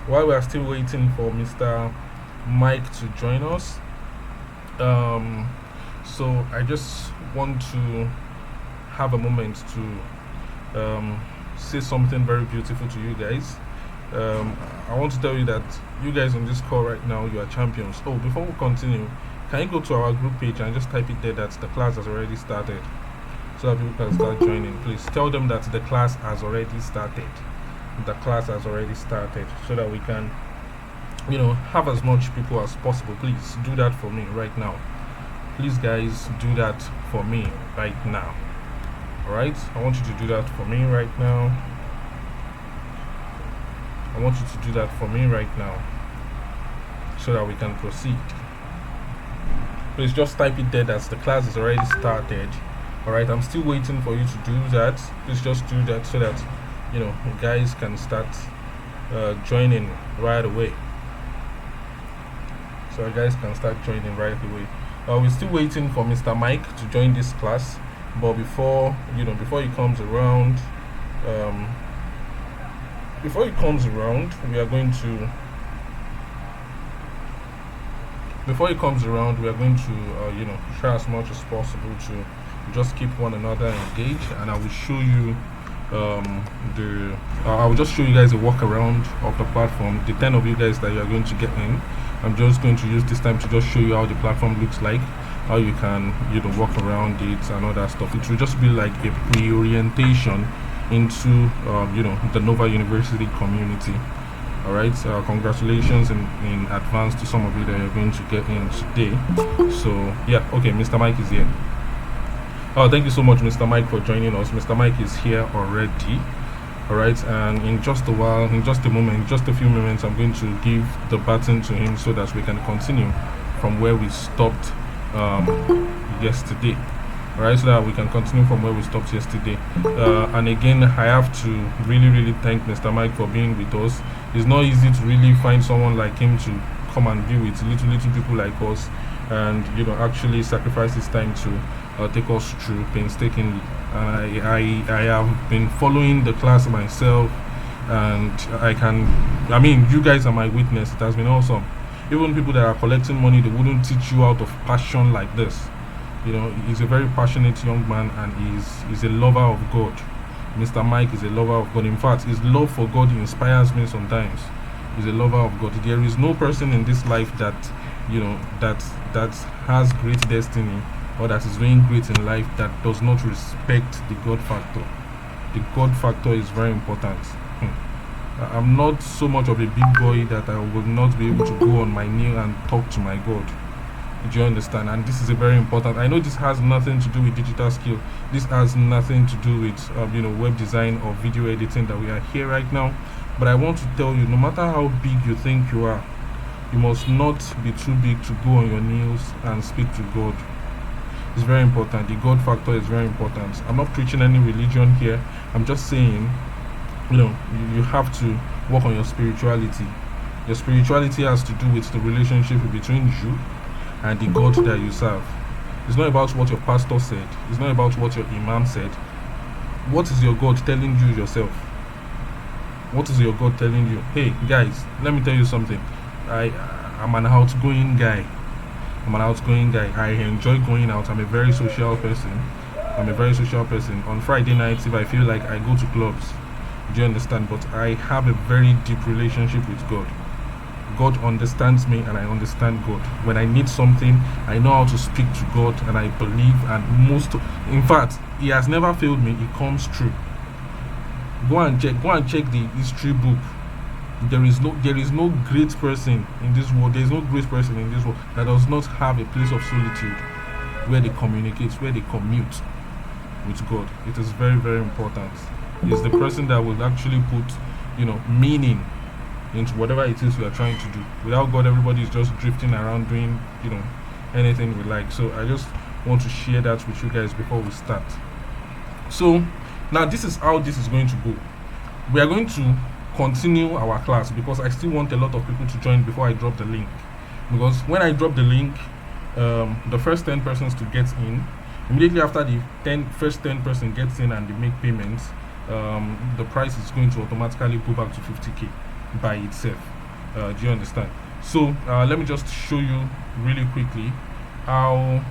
while we are still waiting for Mr. Mike to join us, um, so I just want to have a moment to say something very beautiful to you guys. I want to tell you that you guys on this call right now, you are champions. Oh, before we continue, can you go to our group page and just type it there that the class has already started, so that people can start joining? Please tell them that the class has already started. The class has already started, so that we can, have as much people as possible. Please do that for me right now. Please, guys, do that for me right now. All right, I want you to do that for me right now. I want you to do that for me right now, so that we can proceed. Please just type it there that the class is already started. All right, I'm still waiting for you to do that. Please just do that so that you guys can start joining right away. So you guys can start joining right away. We're still waiting for Mr. Mike to join this class, but before he comes around, we are going to. Before he comes around, we are going to, try as much as possible to just keep one another engaged, and I will show you I will just show you guys a walk around of the platform. The 10 of you guys that you are going to get in, I'm just going to use this time to just show you how the platform looks like, how you can walk around it and all that stuff. It will just be like a pre-orientation into the Nova University community. All right, congratulations in advance to some of you that you're going to get in today. So yeah, okay, Mr. Mike is here. Oh, thank you so much, Mr. Mike, for joining us. Mr. Mike is here already. All right, and in just a while, in just a moment, in just a few moments, I'm going to give the baton to him so that we can continue from where we stopped yesterday. All right, so that we can continue from where we stopped yesterday. And again, I have to really thank Mr. Mike for being with us. It's not easy to really find someone like him to come and be with little people like us, and actually sacrifice his time to take us through painstakingly. I have been following the class myself, and you guys are my witness. It has been awesome. Even people that are collecting money, they wouldn't teach you out of passion like this. He's a very passionate young man, and he's a lover of God. Mr. Mike is a lover of God. In fact, his love for God inspires me sometimes. He's a lover of God. There is no person in this life that that has great destiny, or that is doing great in life, that does not respect the God factor. The God factor is very important. I'm not so much of a big boy that I will not be able to go on my knee and talk to my God. Do you understand? And this is a very important. I know this has nothing to do with digital skill. This has nothing to do with web design or video editing that we are here right now. But I want to tell you, no matter how big you think you are, you must not be too big to go on your knees and speak to God. It's very important. The God factor is very important. I'm not preaching any religion here. I'm just saying, you have to work on your spirituality. Your spirituality has to do with the relationship between you and the God that you serve. It's not about what your pastor said. It's not about what your imam said. What is your God telling you yourself? What is your God telling you? Hey guys, let me tell you something. I'm an outgoing guy. I enjoy going out. I'm a very social person. On Friday nights, if I feel like, I go to clubs. Do you understand? But I have a very deep relationship with God. God understands me, and I understand God. When I need something, I know how to speak to God, and I believe, and in fact, He has never failed me. He comes true. Go and check the history book. There is no great person in this world. There is no great person in this world that does not have a place of solitude where they communicate, where they commute with God. It is very, very important. It's the person that will actually put, meaning into whatever it is we are trying to do. Without God, everybody is just drifting around doing, anything we like. So I just want to share that with you guys before we start. So now this is how this is going to go. We are going to continue our class, because I still want a lot of people to join before I drop the link. Because when I drop the link, the first 10 persons to get in, immediately after the first 10 person gets in and they make payments, the price is going to automatically go back to 50k by itself. Do you understand? So let me just show you really quickly how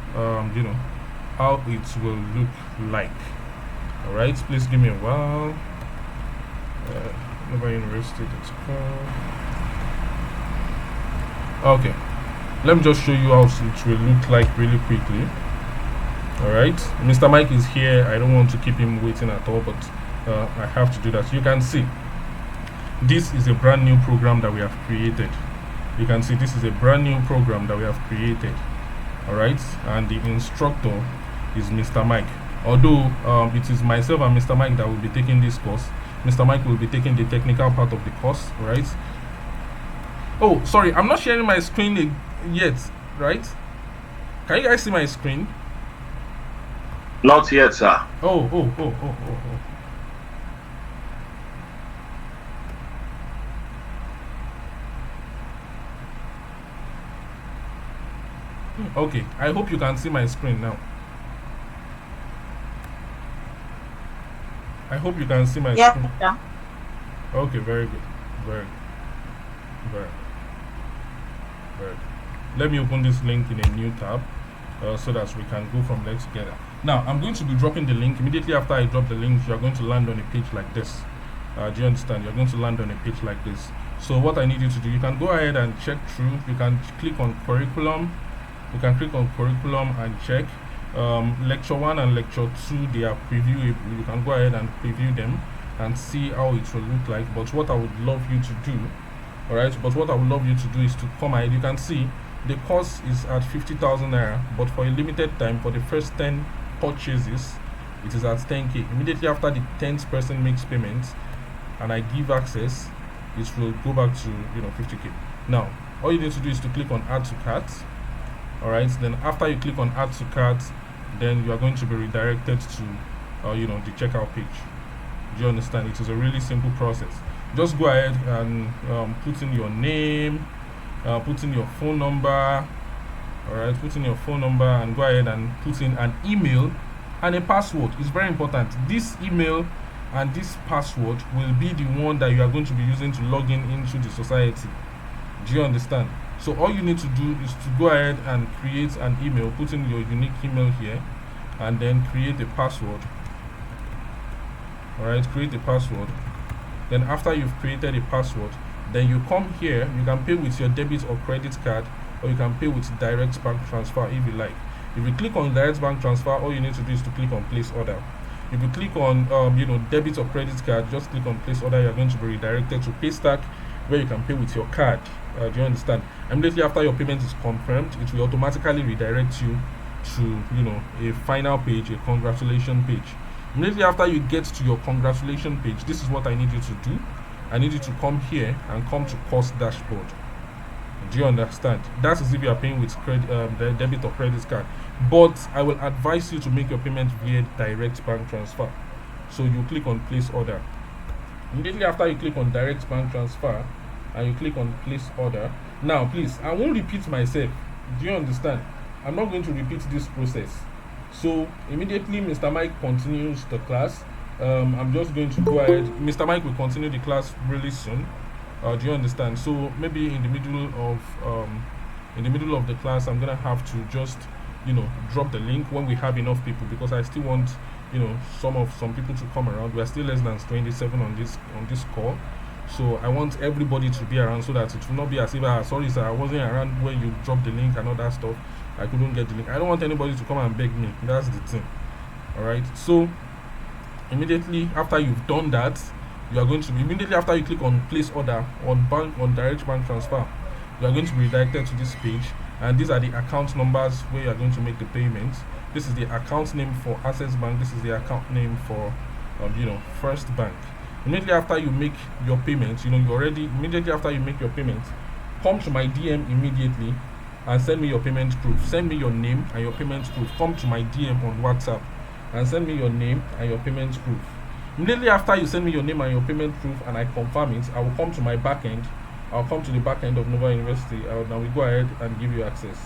how it will look like. All right, please give me a while. Nova University.com. Okay, let me just show you how it will look like really quickly. All right, Mr. Mike is here. I don't want to keep him waiting at all, but I have to do that. You can see this is a brand new program that we have created. You can see this is a brand new program that we have created. All right, and the instructor is Mr. Mike. Although it is myself and Mr. Mike that will be taking this course, Mr. Mike will be taking the technical part of the course, right? Oh, sorry, I'm not sharing my screen yet, right? Can you guys see my screen? Not yet, sir. Oh. Okay, I hope you can see my screen now. I hope you can see my screen. Yeah. Okay, very good. Very good. Let me open this link in a new tab so that we can go from there together. Now, I'm going to be dropping the link. Immediately after I drop the link, you're going to land on a page like this. Do you understand? You're going to land on a page like this. So what I need you to do, you can go ahead and check through. You can click on curriculum. You can click on curriculum and check. Lecture 1 and lecture 2, they are previewable. You can go ahead and preview them and see how it will look like. But what I would love you to do, is to come ahead. You can see the course is at 50,000 naira, but for a limited time, for the first 10 purchases, it is at 10k. Immediately after the 10th person makes payment and I give access, it will go back to 50k. Now, all you need to do is to click on add to cart. All right, then after you click on add to cart, then you are going to be redirected to the checkout page. Do you understand? It is a really simple process. Just go ahead and put in your name, put in your phone number. All right, put in your phone number and go ahead and put in an email and a password. It's very important. This email and this password will be the one that you are going to be using to log in into the society. Do you understand? So all you need to do is to go ahead and create an email, put in your unique email here, and then create a password. All right, create a password. Then after you've created a password, then you come here. You can pay with your debit or credit card, or you can pay with direct bank transfer if you like. If you click on direct bank transfer, all you need to do is to click on place order. If you click on debit or credit card, just click on place order. You're going to be redirected to Paystack, where you can pay with your card. Do you understand? Immediately after your payment is confirmed, it will automatically redirect you to a final page, a congratulation page. Immediately after you get to your congratulation page, this is what I need you to do. I need you to come here and come to course dashboard. Do you understand? That's as if you are paying with the debit or credit card. But I will advise you to make your payment via direct bank transfer. So you click on place order. Immediately after you click on direct bank transfer and you click on place order. Now please, I won't repeat myself. Do you understand? I'm not going to repeat this process. So immediately Mr. Mike continues the class. I'm just going to go ahead. Mr. Mike will continue the class really soon. Do you understand? So maybe in the middle of the class, I'm gonna have to just drop the link when we have enough people, because I still want some people to come around. We are still less than 27 on this call, so I want everybody to be around so that it will not be as if sorry sir, I wasn't around when you dropped the link and all that stuff. I couldn't get the link. I don't want anybody to come and beg me. That's the thing. All right. So immediately after you've done that, you are going to immediately after you click on place order on direct bank transfer, you are going to be redirected to this page, and these are the account numbers where you are going to make the payments. This is the account name for Access Bank. This is the account name for First Bank. Immediately after you make your payment, immediately after you make your payment, come to my DM immediately and send me your payment proof. Send me your name and your payment proof. Come to my DM on WhatsApp and send me your name and your payment proof. Immediately after you send me your name and your payment proof and I confirm it, I will come to my backend. I'll come to the backend of Nova University. Now we go ahead and give you access.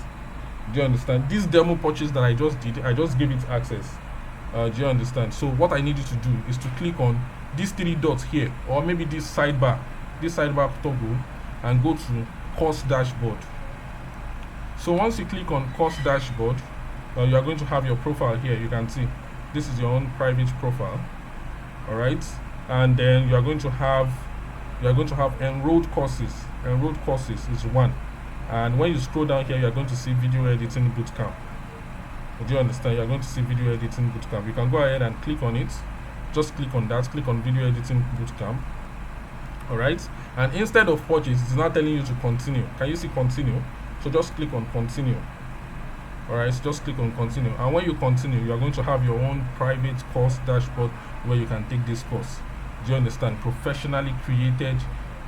Do you understand? This demo purchase that I just did, I just gave it access. Do you understand? So what I need you to do is to click on these three dots here, or maybe this sidebar toggle, and go to course dashboard. So once you click on course dashboard, you are going to have your profile here. You can see this is your own private profile. All right, and then you are going to have enrolled courses. Enrolled courses is one, and when you scroll down here, you are going to see video editing bootcamp. Do you understand? You are going to see video editing bootcamp. You can go ahead and click on it. Just click on that. Click on video editing bootcamp. All right, and instead of purchase, it's not telling you to continue. Can you see continue? So just click on continue. All right, so just click on continue, and when you continue, you are going to have your own private course dashboard where you can take this course. Do you understand? Professionally created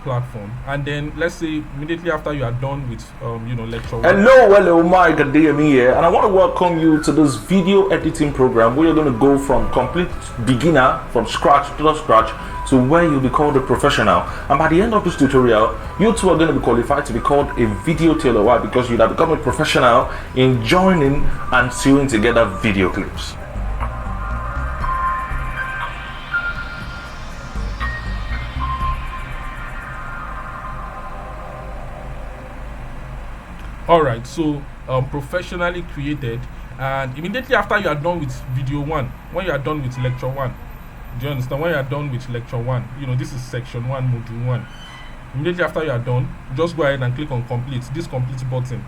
platform. And then let's say immediately after you are done with lecture one. Hello, Mike DM here, and I want to welcome you to this video editing program where you're going to go from complete beginner, from scratch to where you'll be called a professional. And by the end of this tutorial, you two are going to be qualified to be called a video tailor. Why? Because you'd have become a professional in joining and sewing together video clips. All right, so professionally created, and immediately after you are done with video one, when you are done with lecture one, do you understand? When you are done with lecture one, this is section one, module one. Immediately after you are done, just go ahead and click on complete. This complete button.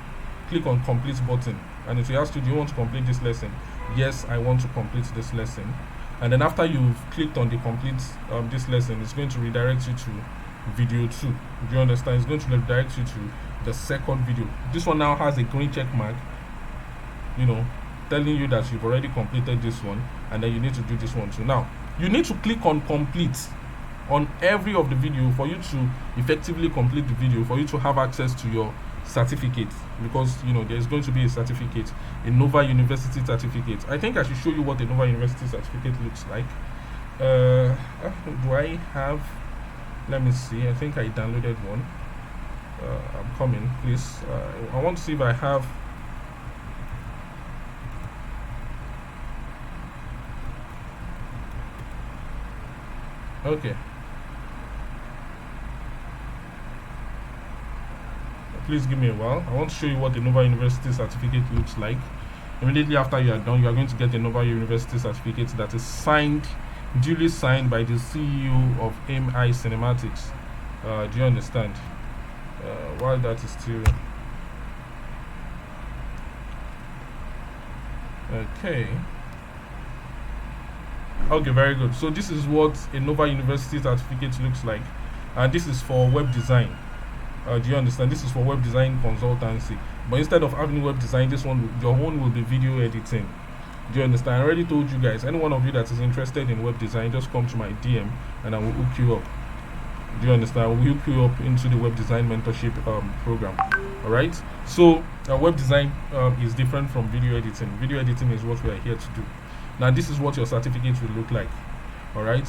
Click on complete button, and it will ask you, do you want to complete this lesson? Yes, I want to complete this lesson. And then after you've clicked on the complete this lesson, it's going to redirect you to video 2. Do you understand? It's going to redirect you to the second video. This one now has a green check mark, telling you that you've already completed this one, and then you need to do this one too. Now you need to click on complete on every of the video for you to effectively complete the video, for you to have access to your certificate, because there's going to be a certificate, a Nova University certificate. I think I should show you what a Nova University certificate looks like. Do I have, let me see, I think I downloaded one. I'm coming, please. I want to see if I have. Okay. Please give me a while. I want to show you what the Nova University certificate looks like. Immediately after you are done, you are going to get a Nova University certificate that is signed, duly signed by the CEO of MI Cinematics. Do you understand? While that is still okay, very good. So this is what a Nova University certificate looks like, and this is for web design. Do you understand? This is for web design consultancy, but instead of having web design, your own will be video editing. Do you understand? I already told you guys, any one of you that is interested in web design, just come to my DM and I will hook you up. Do you understand? I will hook you up into the web design mentorship program. All right, so web design is different from video editing. Video editing is what we are here to do. Now this is what your certificate will look like. All right,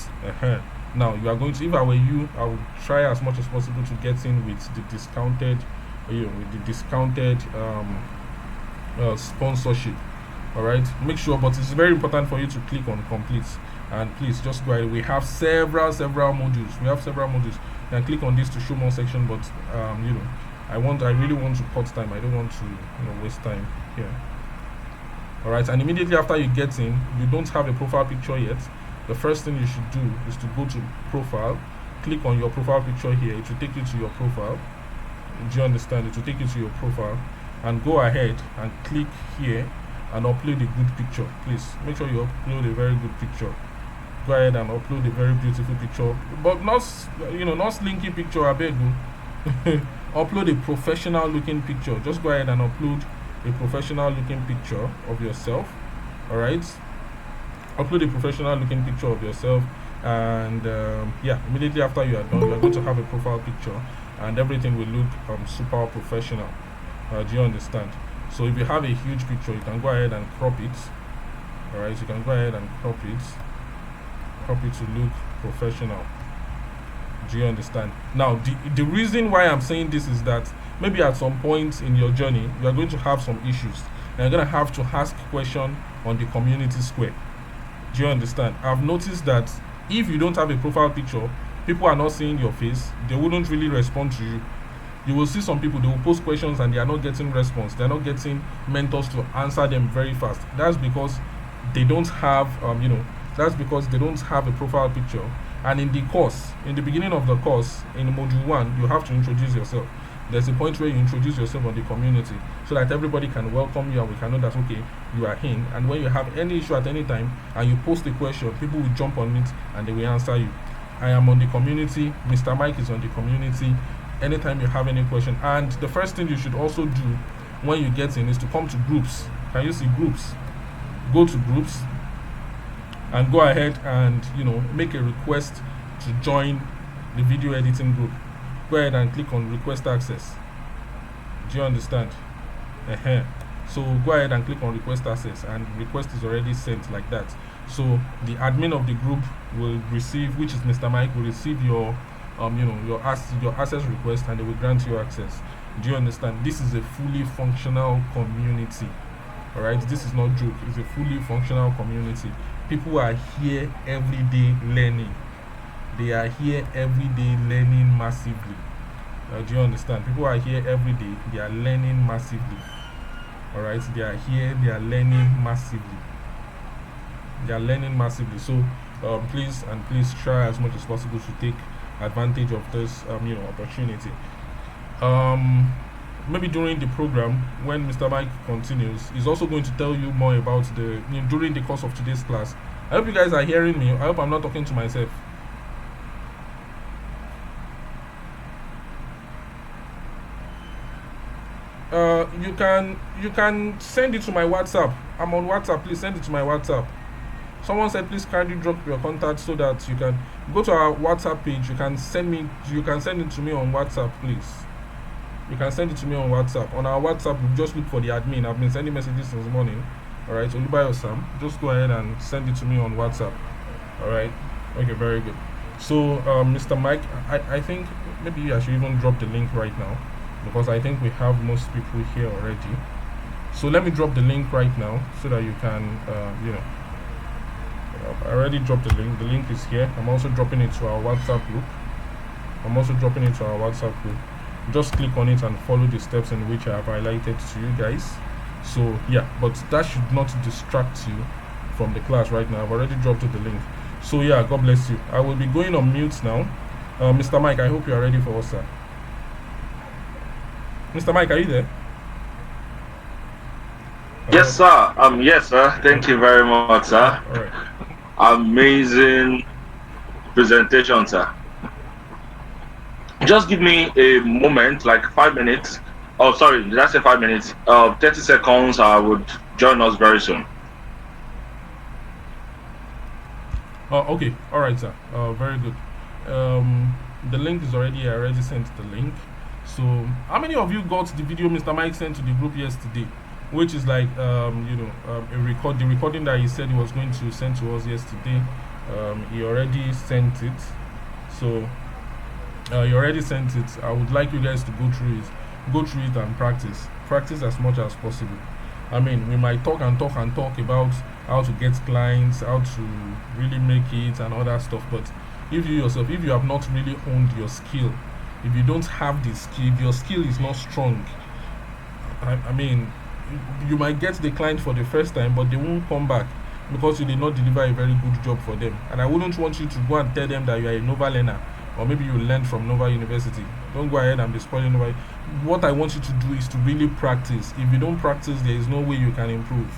now you are going to, if I were you, I would try as much as possible to get in with the discounted sponsorship. All right, make sure, but it's very important for you to click on complete. And please just go ahead. We have several modules. You can click on this to show more section, but I really want to cut time. I don't want to waste time here. All right, and immediately after you get in, you don't have a profile picture yet. The first thing you should do is to go to profile, click on your profile picture here. It will take you to your profile. Do you understand? It will take you to your profile, and go ahead and click here and upload a good picture. Please make sure you upload a very good picture. Go ahead and upload a very beautiful picture, but not slinky picture. I beg you. Upload a professional looking picture. Just go ahead and upload a professional looking picture of yourself. All right, upload a professional looking picture of yourself, and immediately after you are done, you are going to have a profile picture, and everything will look super professional. Do you understand? So if you have a huge picture, you can go ahead and crop it. All right, you can go ahead and crop it to look professional. Do you understand? Now the reason why I'm saying this is that maybe at some point in your journey you are going to have some issues, and you're going to have to ask question on the community square. Do you understand? I've noticed that if you don't have a profile picture, people are not seeing your face, they wouldn't really respond to you. You will see some people, they will post questions and they are not getting response. They are not getting mentors to answer them very fast. That's because they don't have, that's because they don't have a profile picture. And in the course, in the beginning of the course, in module 1, you have to introduce yourself. There's a point where you introduce yourself on the community so that everybody can welcome you and we can know that, okay, you are in. And when you have any issue at any time and you post a question, people will jump on it and they will answer you. I am on the community. Mr. Mike is on the community. Anytime you have any question. And the first thing you should also do when you get in is to come to groups. Can you see groups? Go to groups and go ahead and make a request to join the video editing group. Go ahead and click on request access. Do you understand? So go ahead and click on request access, and request is already sent like that. So the admin of the group will receive, which is Mr. Mike, will receive your your access request, and they will grant you access. Do you understand? This is a fully functional community. All right, this is not joke. It's a fully functional community. People are here every day learning. They are here every day learning massively. Do you understand? People are here every day. They are learning massively. All right, they are here. They are learning massively. They are learning massively. So please try as much as possible to take advantage of this opportunity. Maybe during the program, when Mr. Mike continues, he's also going to tell you more about during the course of today's class. I hope you guys are hearing me. I hope I'm not talking to myself. You can send it to my WhatsApp. I'm on WhatsApp. Please send it to my WhatsApp. Someone said please kindly drop your contact so that you can go to our WhatsApp page. You can send it to me on WhatsApp, please. You can send it to me on WhatsApp. On our WhatsApp, you just look for the admin. I've been sending messages since morning. Alright, Olubayo Sam. Just go ahead and send it to me on WhatsApp. Alright. Okay, very good. So Mr. Mike, I think maybe I should even drop the link right now, because I think we have most people here already. So let me drop the link right now so that you can I already dropped the link. The link is here. I'm also dropping it to our WhatsApp group. Just click on it and follow the steps in which I have highlighted to you guys. So yeah, but that should not distract you from the class right now. I've already dropped the link. So yeah, God bless you. I will be going on mute now. Mr. Mike, I hope you are ready for us, sir. Mr. Mike, are you there? Yes, sir. Yes, sir. Thank you very much, sir. All right. Amazing presentation, sir. Just give me a moment, like 5 minutes. Oh, sorry, did I say 5 minutes? 30 seconds. I would join us very soon. Okay. All right, sir. Very good. The link is already. I already sent the link. So, how many of you got the video Mr. Mike sent to the group yesterday? Which is like the recording that he said he was going to send to us yesterday. He already sent it. So he already sent it. I would like you guys to go through it and practice as much as possible. I mean, we might talk about how to get clients, how to really make it and all that stuff, but if you have not really honed your skill, if you don't have the skill, if your skill is not strong, I mean, you might get the client for the first time, but they won't come back because you did not deliver a very good job for them. And I wouldn't want you to go and tell them that you are a Nova learner, or maybe you learned from Nova University. Don't go ahead and be spoiling Nova. What I want you to do is to really practice. If you don't practice, there is no way you can improve.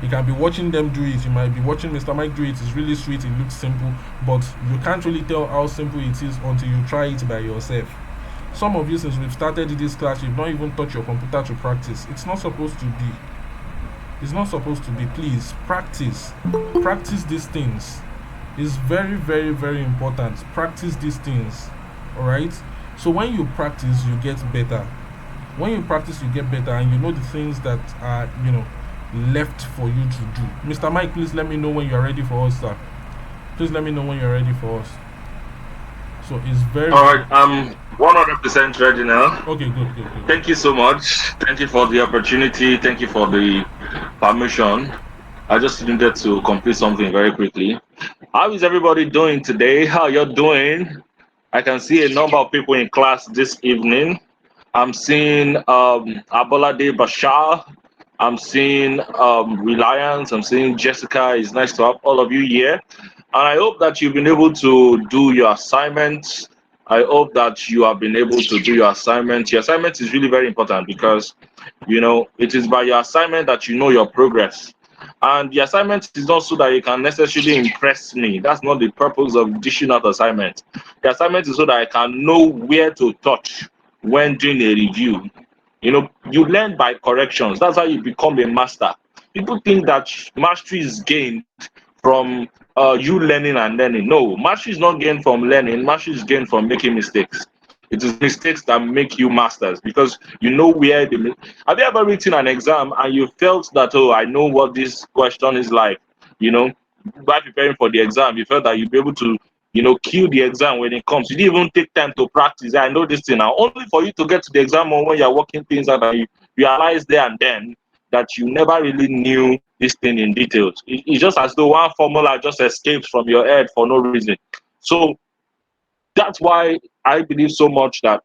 You can be watching them do it. You might be watching Mr. Mike do it. It's really sweet. It looks simple, but you can't really tell how simple it is until you try it by yourself. Some of you, since we've started this class, you've not even touched your computer to practice. It's not supposed to be. It's not supposed to be. Please practice. Practice these things. It's very, very, very important. Practice these things. Alright? So when you practice, you get better. When you practice, you get better, and you know the things that are, left for you to do. Mr. Mike, please let me know when you are ready for us, sir. Please let me know when you are ready for us. So it's very. Alright, I'm 100% ready now. Okay, good. Thank you so much. Thank you for the opportunity. Thank you for the permission. I just needed to complete something very quickly. How is everybody doing today? How you're doing? I can see a number of people in class this evening. I'm seeing Abolade Bashar. I'm seeing Reliance. I'm seeing Jessica. It's nice to have all of you here. And I hope that you've been able to do your assignments. I hope that you have been able to do your assignment. Your assignment is really very important because, it is by your assignment that you know your progress. And the assignment is not so that you can necessarily impress me. That's not the purpose of dishing out assignment. The assignment is so that I can know where to touch when doing a review. You learn by corrections. That's how you become a master. People think that mastery is gained from you learning and learning. No, mastery is not gained from learning. Mastery is gained from making mistakes. It is mistakes that make you masters because you know where the. Have you ever written an exam and you felt that, oh, I know what this question is like? You know, by preparing for the exam, you felt that you'd be able to, kill the exam when it comes. You didn't even take time to practice. I know this thing now, only for you to get to the exam or when you're working things out and you realize there and then that you never really knew this thing in details. It's just as though one formula just escapes from your head for no reason. So that's why I believe so much that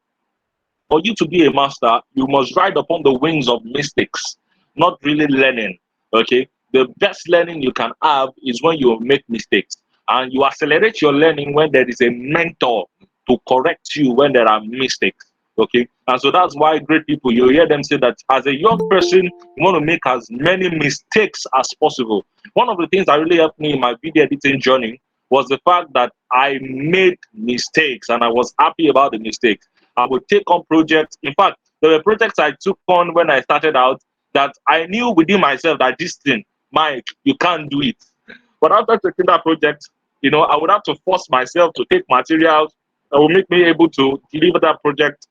for you to be a master, you must ride upon the wings of mistakes, not really learning. Okay. The best learning you can have is when you make mistakes. And you accelerate your learning when there is a mentor to correct you when there are mistakes. Okay. And so that's why great people, you hear them say that as a young person, you want to make as many mistakes as possible. One of the things that really helped me in my video editing journey was the fact that I made mistakes and I was happy about the mistakes. I would take on projects. In fact, there were projects I took on when I started out that I knew within myself that this thing, Mike, you can't do it. But after taking that project, I would have to force myself to take materials that will make me able to deliver that project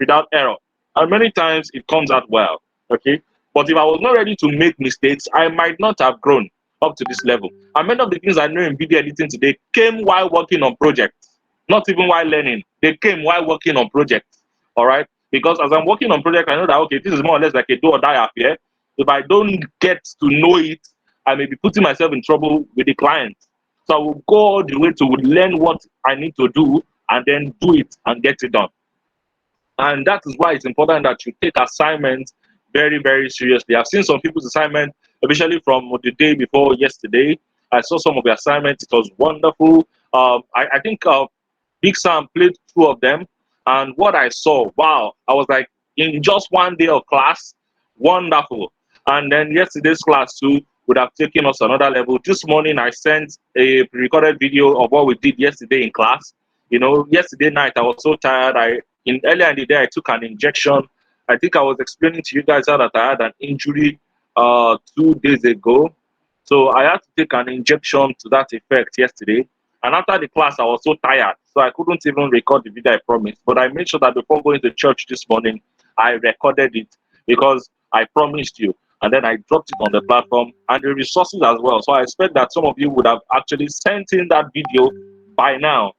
without error. And many times it comes out well. Okay. But if I was not ready to make mistakes, I might not have grown up to this level. And many of the things I know in video editing today came while working on projects, not even while learning. They came while working on projects. All right. Because as I'm working on project, I know that okay, this is more or less like a do or die affair. If I don't get to know it, I may be putting myself in trouble with the client. So I will go all the way to learn what I need to do and then do it and get it done. And that is why it's important that you take assignments very, very seriously. I've seen some people's assignment, especially from the day before yesterday. I saw some of the assignments. It was wonderful. I think Big Sam played two of them. And what I saw, wow, I was like, in just one day of class, wonderful. And then yesterday's class too would have taken us another level. This morning, I sent a recorded video of what we did yesterday in class. Yesterday night, I was so tired. Earlier in the day, I took an injection. I think I was explaining to you guys how that I had an injury 2 days ago. So I had to take an injection to that effect yesterday. And after the class, I was so tired. So I couldn't even record the video I promised. But I made sure that before going to church this morning, I recorded it because I promised you. And then I dropped it on the platform and the resources as well. So I expect that some of you would have actually sent in that video by now,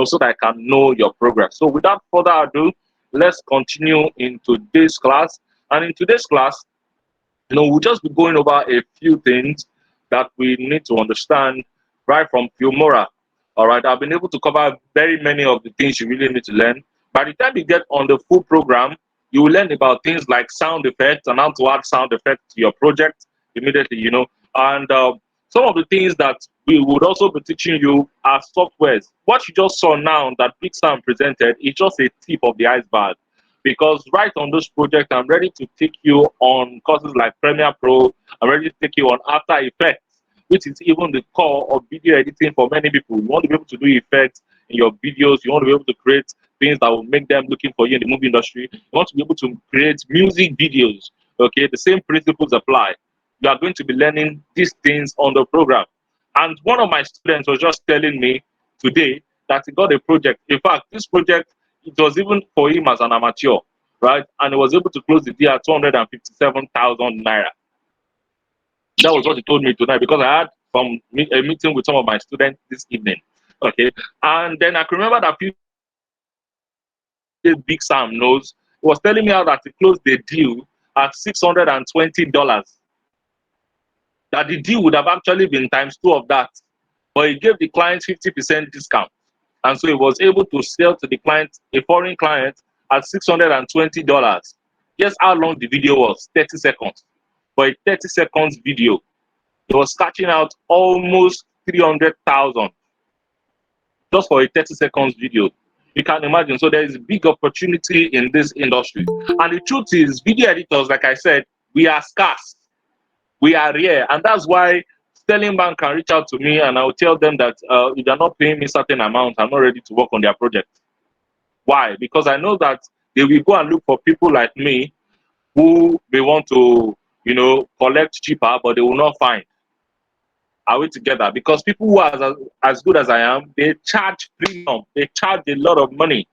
so that I can know your progress. So without further ado, let's continue in today's class. And in today's class, we'll just be going over a few things that we need to understand right from Filmora. All right, I've been able to cover very many of the things you really need to learn. By the time you get on the full program, you will learn about things like sound effects and how to add sound effects to your project immediately. And some of the things that we would also be teaching you are softwares. What you just saw now that Big Sam presented is just a tip of the iceberg. Because right on this project, I'm ready to take you on courses like Premiere Pro. I'm ready to take you on After Effects, which is even the core of video editing for many people. You want to be able to do effects in your videos. You want to be able to create things that will make them looking for you in the movie industry. You want to be able to create music videos. Okay, the same principles apply. You are going to be learning these things on the program. And one of my students was just telling me today that he got a project. In fact, this project, it was even for him as an amateur, right? And he was able to close the deal at 257,000 naira. That was what he told me tonight because I had a meeting with some of my students this evening. Okay. And then I can remember that few days Big Sam knows, he was telling me how that he closed the deal at $620. That the deal would have actually been times two of that. But he gave the client 50% discount. And so he was able to sell to the client, a foreign client, at $620. Guess how long the video was? 30 seconds. For a 30 seconds video, it was catching out almost 300,000 just for a 30 seconds video. You can imagine. So there is big opportunity in this industry. And the truth is, video editors, like I said, we are scarce. We are rare. And that's why Sterling Bank can reach out to me and I'll tell them that if they're not paying me certain amount, I'm not ready to work on their project. Why? Because I know that they will go and look for people like me who may want to, collect cheaper, but they will not find. Are we together? Because people who are as good as I am, they charge premium. They charge a lot of money.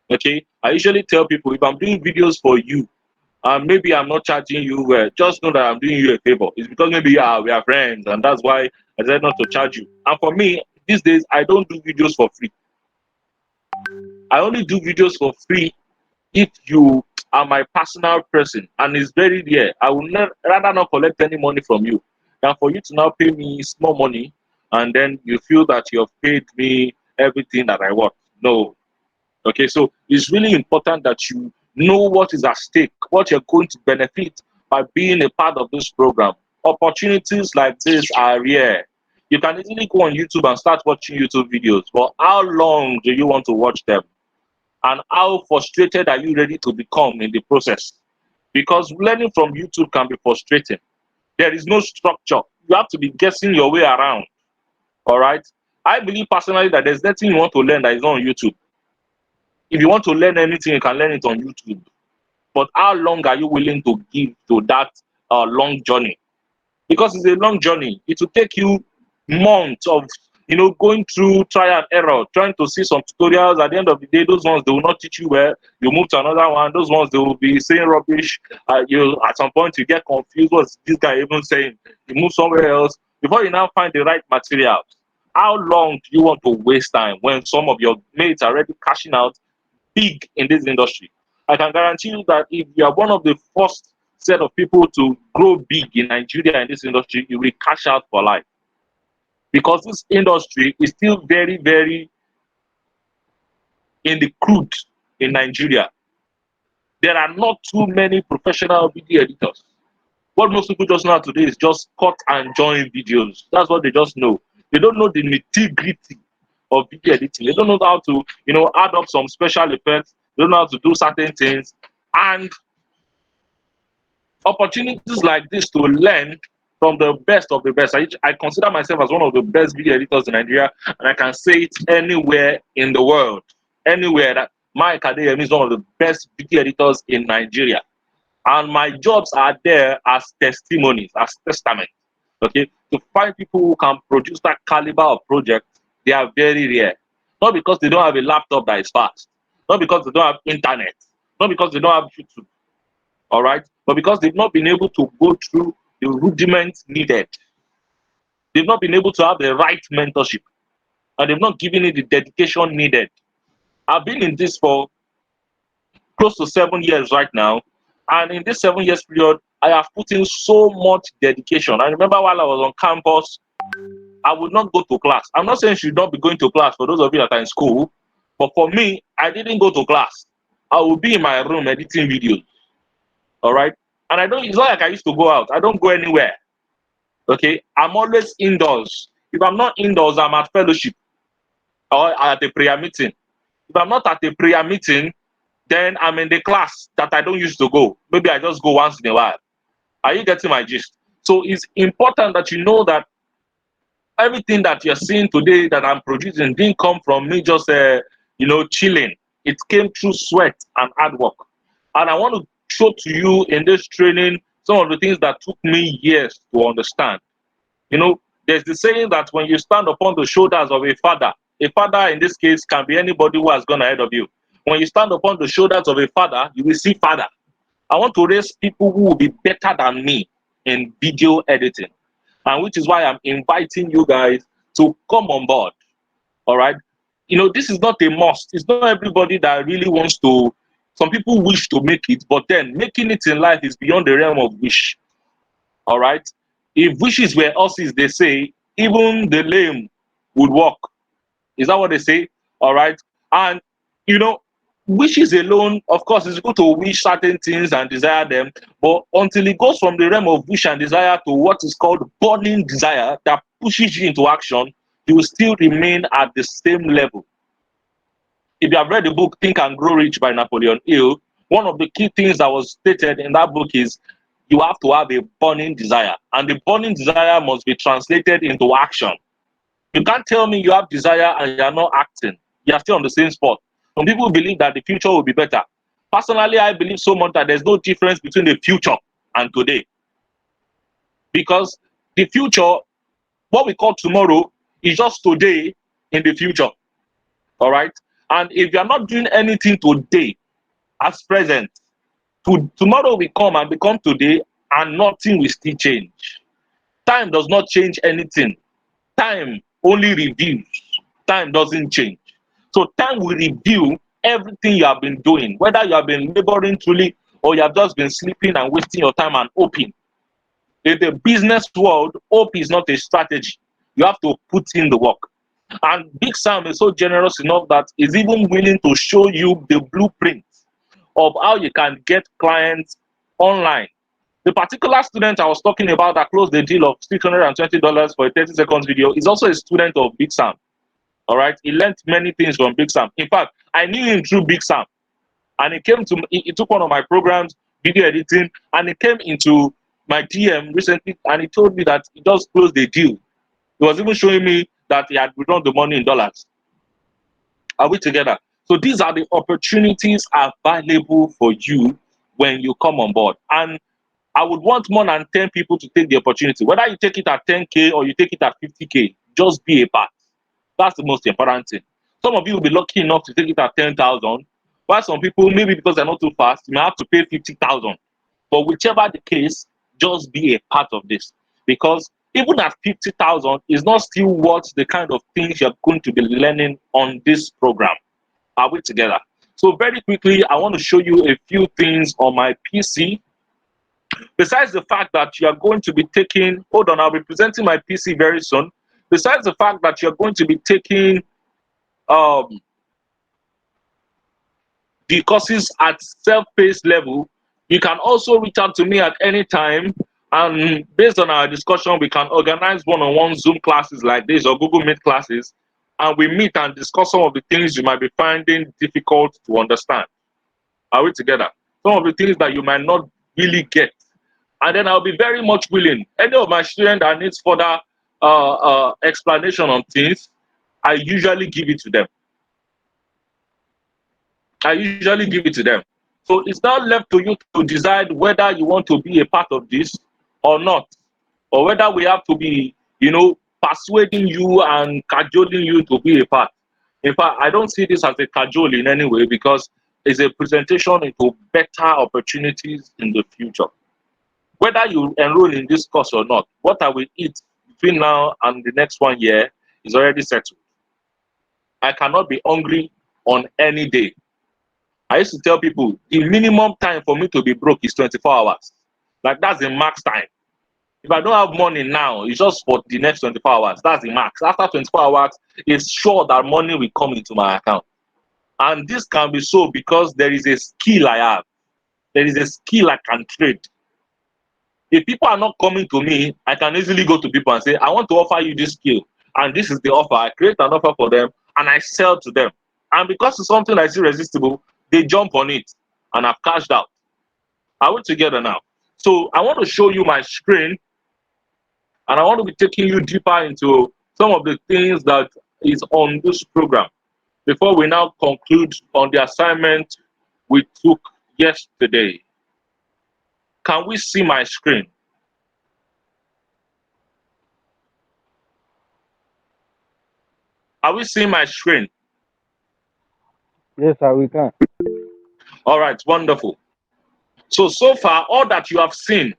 Okay? I usually tell people, if I'm doing videos for you, and maybe I'm not charging you well, just know that I'm doing you a favor. It's because maybe we are friends, and that's why I decided not to charge you. And for me, these days, I don't do videos for free. I only do videos for free if you are my personal person, and it's very rare. I will rather not collect any money from you than for you to now pay me small money, and then you feel that you have paid me everything that I want. No. Okay, so it's really important that you know what is at stake, what you're going to benefit by being a part of this program. Opportunities like this are rare. You can easily go on YouTube and start watching YouTube videos, but how long do you want to watch them? And how frustrated are you ready to become in the process? Because learning from YouTube can be frustrating. There is no structure. You have to be guessing your way around. All right. I believe personally that there's nothing you want to learn that is not on YouTube. If you want to learn anything, you can learn it on YouTube. But how long are you willing to give to that long journey? Because it's a long journey. It will take you months of going through trial and error, trying to see some tutorials. At the end of the day, those ones they will not teach you well. You move to another one. Those ones they will be saying rubbish. You at some point you get confused. What's this guy even saying? You move somewhere else before you now find the right materials. How long do you want to waste time when some of your mates are already cashing out big in this industry? I can guarantee you that if you are one of the first set of people to grow big in Nigeria in this industry, you will cash out for life. Because this industry is still very, very in the crude in Nigeria. There are not too many professional video editors. What most people just know how to do is just cut and join videos. That's what they just know. They don't know the nitty-gritty of video editing. They don't know how to, add up some special effects. They don't know how to do certain things. And opportunities like this to learn from the best of the best. I consider myself as one of the best video editors in Nigeria, and I can say it anywhere in the world. Anywhere that Mike Adeyemi is one of the best video editors in Nigeria. And my jobs are there as testimonies, as testament. Okay, to find people who can produce that caliber of project, they are very rare. Not because they don't have a laptop that is fast, not because they don't have internet, not because they don't have YouTube, all right, but because they've not been able to go through the rudiments needed. They've not been able to have the right mentorship, and they've not given it the dedication needed. I've been in this for close to 7 years right now. And in this 7 years period, I have put in so much dedication. I remember while I was on campus, I would not go to class. I'm not saying you should not be going to class for those of you that are in school, but for me, I didn't go to class. I would be in my room editing videos. All right. And it's not like I used to go out. I don't go anywhere. Okay. I'm always indoors. If I'm not indoors, I'm at fellowship or at a prayer meeting. If I'm not at a prayer meeting, then I'm in the class that I don't used to go. Maybe I just go once in a while. Are you getting my gist? So it's important that you know that everything that you're seeing today that I'm producing didn't come from me just, chilling. It came through sweat and hard work. And I want to show to you in this training some of the things that took me years to understand. There's the saying that when you stand upon the shoulders of a father in this case can be anybody who has gone ahead of you. When you stand upon the shoulders of a father, you will see father. I want to raise people who will be better than me in video editing. And which is why I'm inviting you guys to come on board. All right. This is not a must. It's not everybody that really wants to. Some people wish to make it, but then making it in life is beyond the realm of wish. All right. If wishes were horses, they say, even the lame would walk. Is that what they say? All right. And, wishes alone, of course, it's good to wish certain things and desire them, but until it goes from the realm of wish and desire to what is called burning desire that pushes you into action, you will still remain at the same level. If you have read the book Think and Grow Rich by Napoleon Hill, one of the key things that was stated in that book is you have to have a burning desire, and the burning desire must be translated into action. You can't tell me you have desire and you're not acting. You're still on the same spot. Some people believe that the future will be better. Personally, I believe so much that there's no difference between the future and today. Because the future, what we call tomorrow, is just today in the future. All right? And if you're not doing anything today as present, tomorrow will come and become today and nothing will still change. Time does not change anything. Time only reveals. Time doesn't change. So time will reveal everything you have been doing, whether you have been laboring truly or you have just been sleeping and wasting your time and hoping. In the business world, hope is not a strategy. You have to put in the work. And Big Sam is so generous enough that he's even willing to show you the blueprint of how you can get clients online. The particular student I was talking about that closed the deal of $620 for a 30 seconds video is also a student of Big Sam. All right, he learned many things from Big Sam. In fact, I knew him through Big Sam, and he took one of my programs, video editing, and he came into my DM recently, and he told me that he just closed the deal. He was even showing me that he had withdrawn the money in dollars. Are we together? So these are the opportunities available for you when you come on board. And I would want more than 10 people to take the opportunity. Whether you take it at 10K or you take it at 50K, just be a part. That's the most important thing. Some of you will be lucky enough to take it at 10,000, while some people, maybe because they're not too fast, you may have to pay 50,000. But whichever the case, just be a part of this. Because even at 50,000 is not still worth the kind of things you're going to be learning on this program. Are we together? So very quickly, I want to show you a few things on my PC. Besides the fact that you are going to be taking, hold on, I'll be presenting my PC very soon. Besides the fact that you're going to be taking the courses at self-paced level, you can also reach out to me at any time, and based on our discussion, we can organize one-on-one Zoom classes like this or Google Meet classes, and we meet and discuss some of the things you might be finding difficult to understand. Are we together? Some of the things that you might not really get. And then I'll be very much willing. Any of my students that needs further explanation on things, I usually give it to them. So it's now left to you to decide whether you want to be a part of this or not, or whether we have to be, persuading you and cajoling you to be a part. In fact, I don't see this as a cajole in any way because it's a presentation into better opportunities in the future. Whether you enroll in this course or not, what I will eat between now and the next 1 year is already settled. I cannot be hungry on any day. I used to tell people the minimum time for me to be broke is 24 hours. Like that's the max time. If I don't have money now, it's just for the next 24 hours. That's the max. After 24 hours, it's sure that money will come into my account. And this can be so because there is a skill I have. There is a skill I can trade. If people are not coming to me, I can easily go to people and say, I want to offer you this skill. And this is the offer. I create an offer for them and I sell to them. And because it's something that's irresistible, they jump on it and I've cashed out. Are we together now? So I want to show you my screen and I want to be taking you deeper into some of the things that is on this program before we now conclude on the assignment we took yesterday. Can we see my screen? Are we seeing my screen? Yes, sir, we can. All right, wonderful. So far, all that you have seen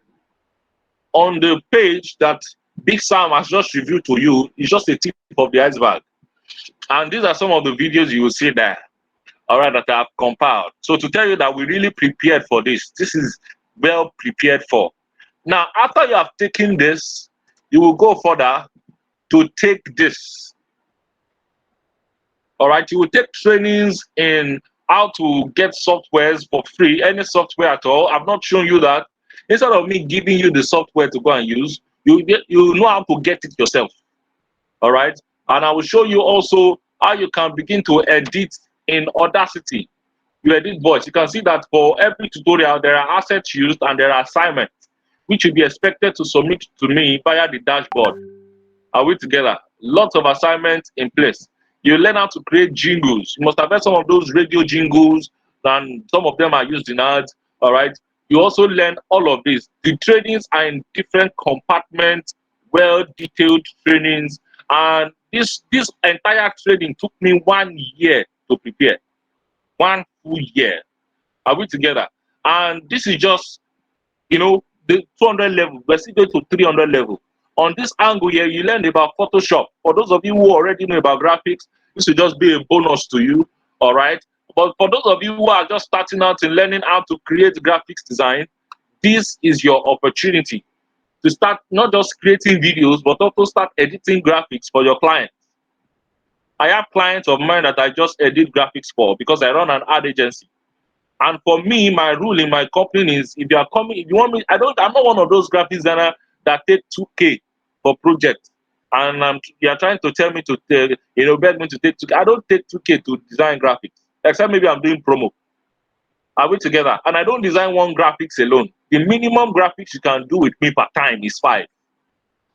on the page that Big Sam has just reviewed to you is just a tip of the iceberg. And these are some of the videos you will see there, all right, that I have compiled. So to tell you that we really prepared for this, this is well prepared for. Now, after you have taken this, you will go further to take this. All right, you will take trainings in how to get softwares for free, any software at all. I've not shown you that. Instead of me giving you the software to go and use, you know how to get it yourself. All right. And I will show you also how you can begin to edit in Audacity. You edit voice. You can see that for every tutorial, there are assets used and there are assignments which will be expected to submit to me via the dashboard. Are we together? Lots of assignments in place. You learn how to create jingles. You must have heard some of those radio jingles, and some of them are used in ads. All right. You also learn all of this. The trainings are in different compartments, well detailed trainings, and this entire training took me 1 year to prepare. 1 full year. Are we together? And this is just, the 200 level. We're still going to 300 level. On this angle here, you learn about Photoshop. For those of you who already know about graphics, this will just be a bonus to you. All right. But for those of you who are just starting out in learning how to create graphics design, this is your opportunity to start not just creating videos, but also start editing graphics for your clients. I have clients of mine that I just edit graphics for because I run an ad agency. And for me, my rule in my company is if you are coming, if you want me, I'm not one of those graphic designers that take 2K for project. And you are trying to tell me to, beg me to take 2K. I don't take 2K to design graphics, except maybe I'm doing promo. Are we together? And I don't design one graphics alone. The minimum graphics you can do with me per time is 5.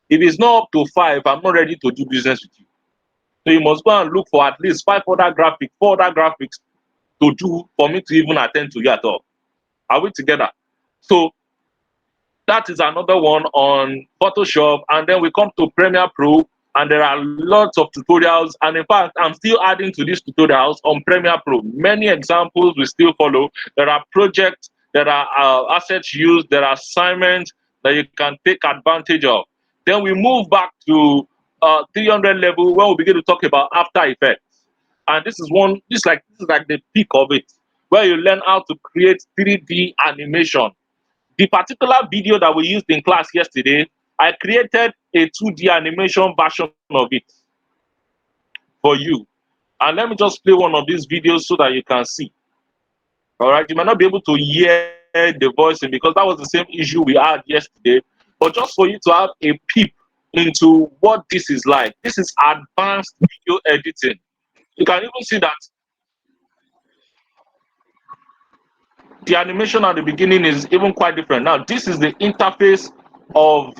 If it's not up to 5, I'm not ready to do business with you. So you must go and look for at least 5 other graphics, 4 other graphics to do for me to even attend to you at all. Are we together? So that is another one on Photoshop. And then we come to Premiere Pro, and there are lots of tutorials. And in fact, I'm still adding to these tutorials on Premiere Pro. Many examples will still follow. There are projects, there are assets used, there are assignments that you can take advantage of. Then we move back to 300 level where we begin to talk about After Effects. And this is like the peak of it, where you learn how to create 3D animation. The particular video that we used in class yesterday, I created a 2D animation version of it for you. And let me just play one of these videos so that you can see. All right, you might not be able to hear the voicing because that was the same issue we had yesterday, but just for you to have a peep into what this is like. This is advanced video editing. You can even see that the animation at the beginning is even quite different. Now, this is the interface of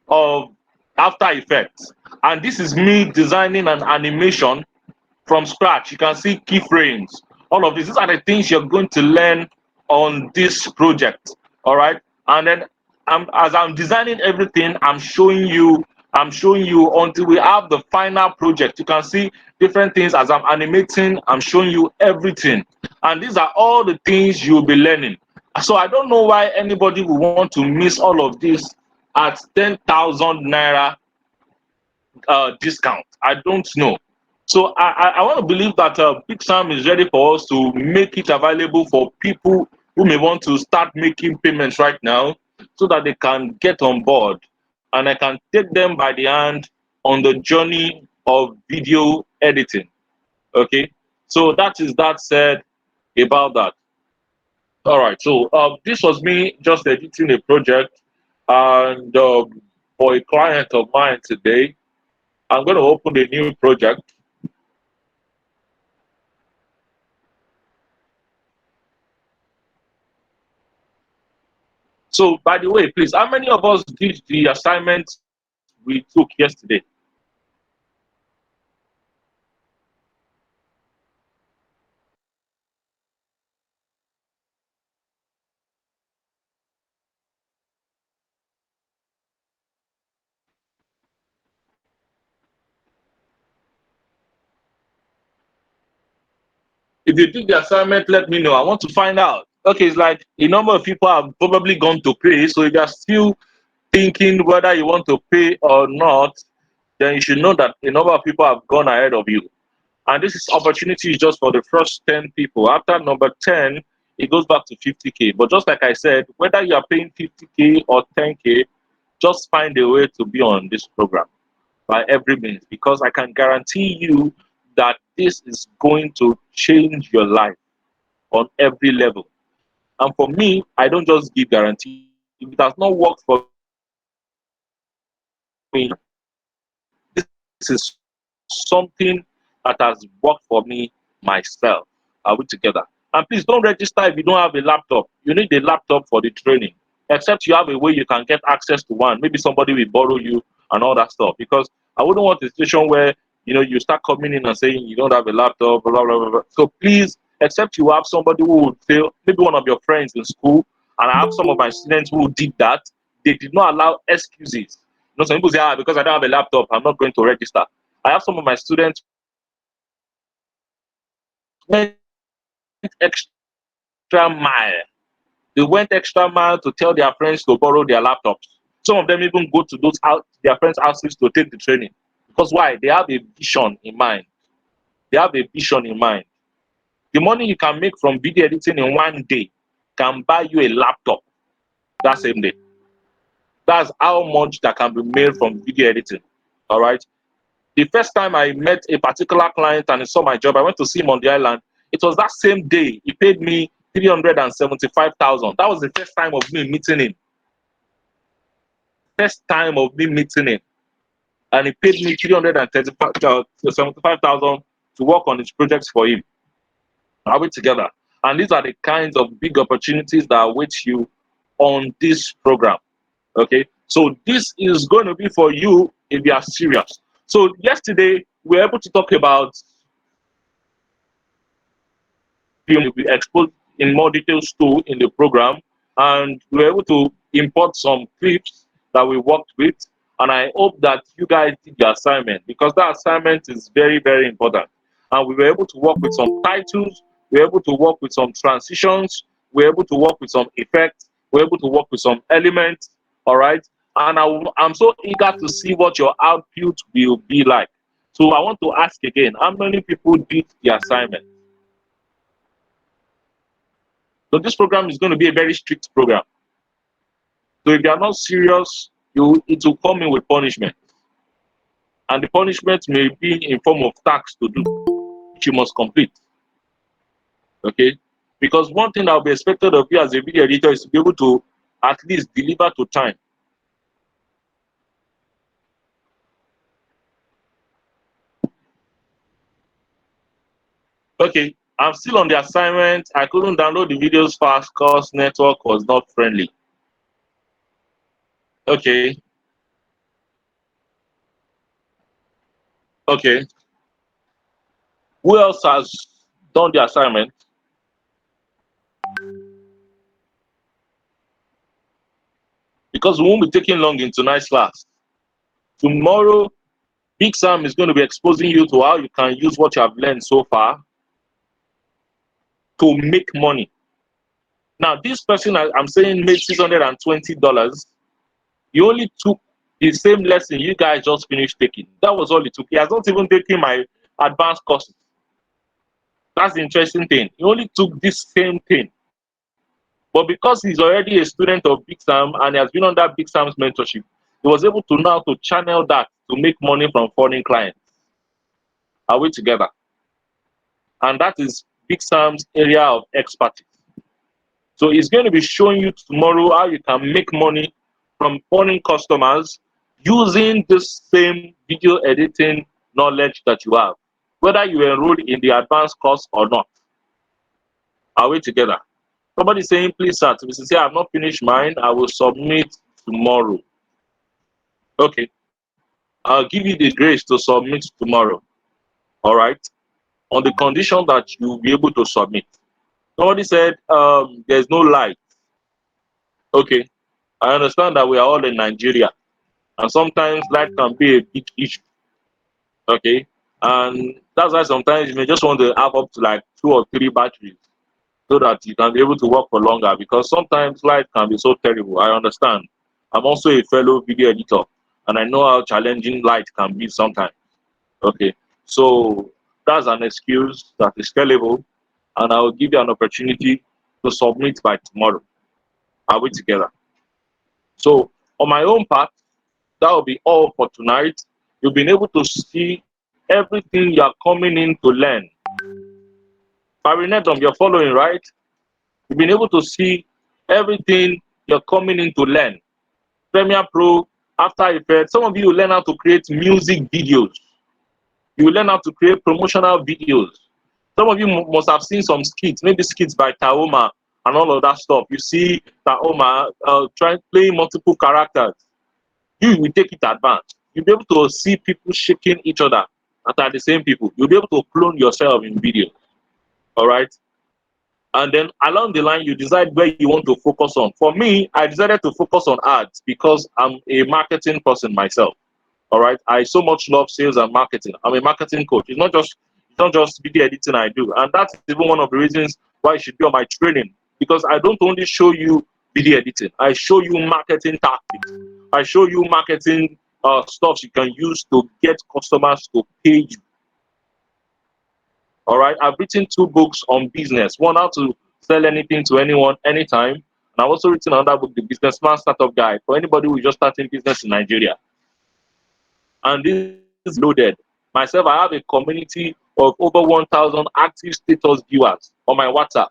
of After Effects, and this is me designing an animation from scratch. You can see keyframes. All of this. These are the things you're going to learn on this project. All right, and then as I'm designing everything, I'm showing you until we have the final project. You can see different things as I'm animating. I'm showing you everything, and these are all the things you'll be learning. So I don't know why anybody would want to miss all of this at 10,000 naira discount. I don't know. So I want to believe that Big Sam is ready for us to make it available for people who may want to start making payments right now so that they can get on board and I can take them by the hand on the journey of video editing. Okay. So that is that said about that. All right. So this was me just editing a project and for a client of mine today, I'm going to open a new project. So, by the way, please, how many of us did the assignment we took yesterday? If you did the assignment, let me know. I want to find out. Okay, it's like a number of people have probably gone to pay. So, if you're still thinking whether you want to pay or not, then you should know that a number of people have gone ahead of you. And this is opportunity is just for the first 10 people. After number 10, it goes back to 50K. But just like I said, whether you are paying 50K or 10K, just find a way to be on this program by every means, because I can guarantee you that this is going to change your life. on every level. And for me, I don't just give guarantee. If it has not worked for me, this is something that has worked for me myself. Are we together? And please don't register if you don't have a laptop. You need a laptop for the training, except you have a way you can get access to one. Maybe somebody will borrow you and all that stuff. Because I wouldn't want a situation where you start coming in and saying you don't have a laptop, blah blah blah blah. So please, except you have somebody who would fail, maybe one of your friends in school, and I have some of my students who did that. They did not allow excuses. Some people say, because I don't have a laptop, I'm not going to register. I have some of my students went extra mile. They went extra mile to tell their friends to borrow their laptops. Some of them even go to their friends' houses to take the training. Because why? They have a vision in mind. They have a vision in mind. The money you can make from video editing in one day can buy you a laptop that same day. That's how much that can be made from video editing. All right. The first time I met a particular client and he saw my job, I went to see him on the island. It was that same day he paid me 375,000. That was the first time of me meeting him. First time of me meeting him, and he paid me 375,000 to work on his projects for him. Are we together? And these are the kinds of big opportunities that await you on this program. Okay, so this is going to be for you if you are serious. So yesterday we were able to talk about will be exposed in more details too in the program, and we were able to import some clips that we worked with, and I hope that you guys did the assignment, because that assignment is very very important. And we were able to work with some titles, we were able to work with some transitions, we were able to work with some effects, we were able to work with some elements. All right, and I'm so eager to see what your output will be like. So I want to ask again, how many people did the assignment? So this program is going to be a very strict program. So if you are not serious, it will come in with punishment. And the punishment may be in form of tasks to do, which you must complete. Okay? Because one thing that will be expected of you as a video editor is to be able to at least deliver to time. Okay, I'm still on the assignment. I couldn't download the videos fast because network was not friendly. Okay. Okay. Who else has done the assignment? Because we won't be taking long in tonight's class. Tomorrow, Big Sam is going to be exposing you to how you can use what you have learned so far to make money. Now, this person I'm saying made $620. He only took the same lesson you guys just finished taking. That was all he took. He has not even taken my advanced courses. That's the interesting thing. He only took this same thing. But because he's already a student of Big Sam and he has been under Big Sam's mentorship, he was able to now to channel that to make money from foreign clients. Are we together? And that is Big Sam's area of expertise. So he's going to be showing you tomorrow how you can make money from foreign customers using this same video editing knowledge that you have, whether you enroll in the advanced course or not. Are we together? Somebody saying, please, sir, to say, I've not finished mine, I will submit tomorrow. Okay, I'll give you the grace to submit tomorrow. All right, on the condition that you'll be able to submit. Somebody said, there's no light. Okay, I understand that we are all in Nigeria, and sometimes light can be a big issue. Okay, and that's why sometimes you may just want to have up to like 2 or 3 batteries so that you can be able to work for longer, because sometimes light can be so terrible. I understand. I'm also a fellow video editor, and I know how challenging light can be sometimes. Okay, so that's an excuse that is scalable, and I will give you an opportunity to submit by tomorrow. Are we together? So, on my own part, that will be all for tonight. You've been able to see everything you are coming in to learn. Parinetdom, you're following, right? You've been able to see everything you're coming in to learn. Premiere Pro, After Effects. Some of you will learn how to create music videos. You will learn how to create promotional videos. Some of you must have seen some skits, maybe skits by Taoma and all of that stuff. You see Taoma playing multiple characters. You will take it advanced. You'll be able to see people shaking each other that are the same people. You'll be able to clone yourself in video. All right. And then along the line, you decide where you want to focus on. For me, I decided to focus on ads because I'm a marketing person myself. All right. I so much love sales and marketing. I'm a marketing coach. It's not just video editing I do. And that's even one of the reasons why you should be on my training. Because I don't only show you video editing, I show you marketing tactics. I show you marketing stuff you can use to get customers to pay you. All right. I've written 2 books on business. One, how to sell anything to anyone, anytime. And I've also written another book, The Businessman Startup Guide, for anybody who's just starting business in Nigeria. And this is loaded. Myself, I have a community of over 1,000 active status viewers on my WhatsApp.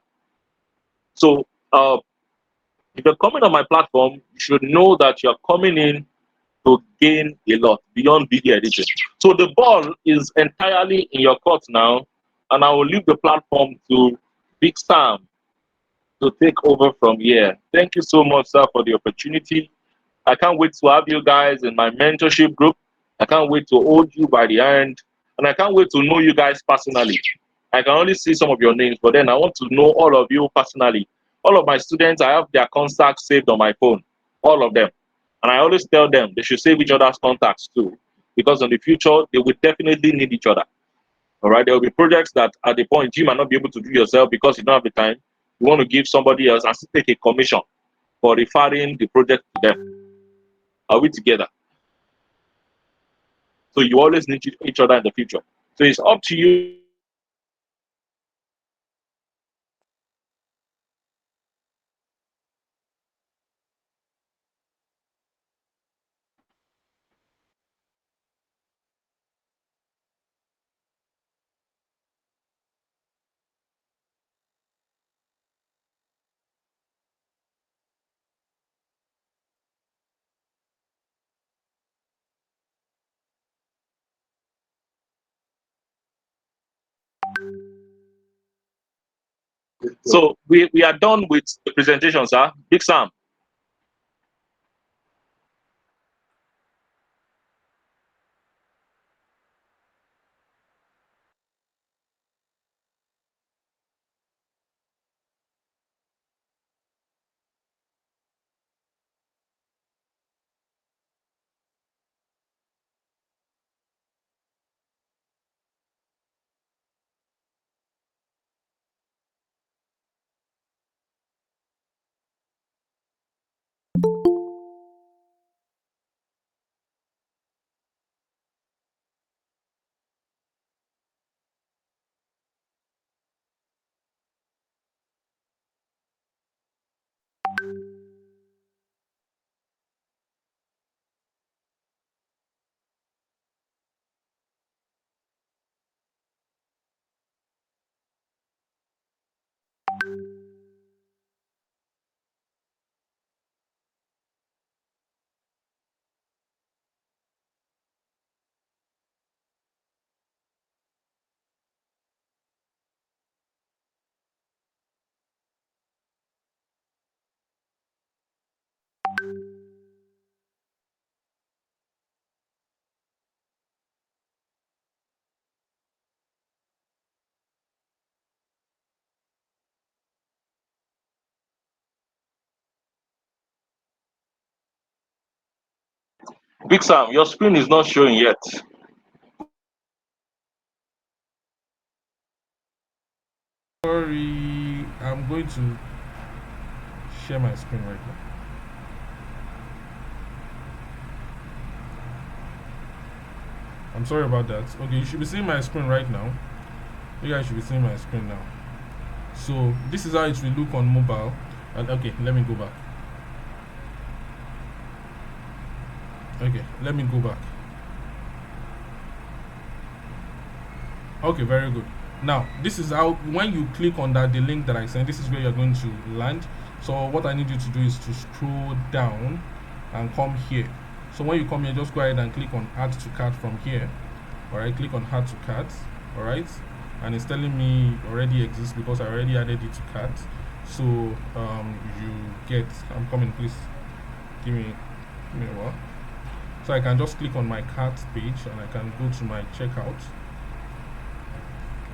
So if you're coming on my platform, you should know that you're coming in to gain a lot beyond video editing. So the ball is entirely in your court now, and I will leave the platform to Big Sam to take over from here. Thank you so much, sir, for the opportunity. I can't wait to have you guys in my mentorship group. I can't wait to hold you by the hand, and I can't wait to know you guys personally. I can only see some of your names, but then I want to know all of you personally. All of my students, I have their contacts saved on my phone, all of them. And I always tell them they should save each other's contacts too, because in the future, they will definitely need each other. All right, there will be projects that at the point you might not be able to do yourself because you don't have the time. You want to give somebody else and still take a commission for referring the project to them. Are we together? So you always need each other in the future. So it's up to you. So we are done with the presentation, sir. Big Sam. Big Sam, your screen is not showing yet. Sorry, I'm going to share my screen right now. I'm sorry about that. Okay, you should be seeing my screen right now. You guys should be seeing my screen now. So this is how it will look on mobile. And okay, let me go back. Okay, let me go back. Okay, very good. Now this is how, when you click on that, the link that I sent, this is where you're going to land. So what I need you to do is to scroll down and come here. So when you come here, just go ahead and click on add to cart from here. All right, click on add to cart. All right, and it's telling me already exists because I already added it to cart. So you get, I'm coming, please give me a while. So I can just click on my cart page and I can go to my checkout.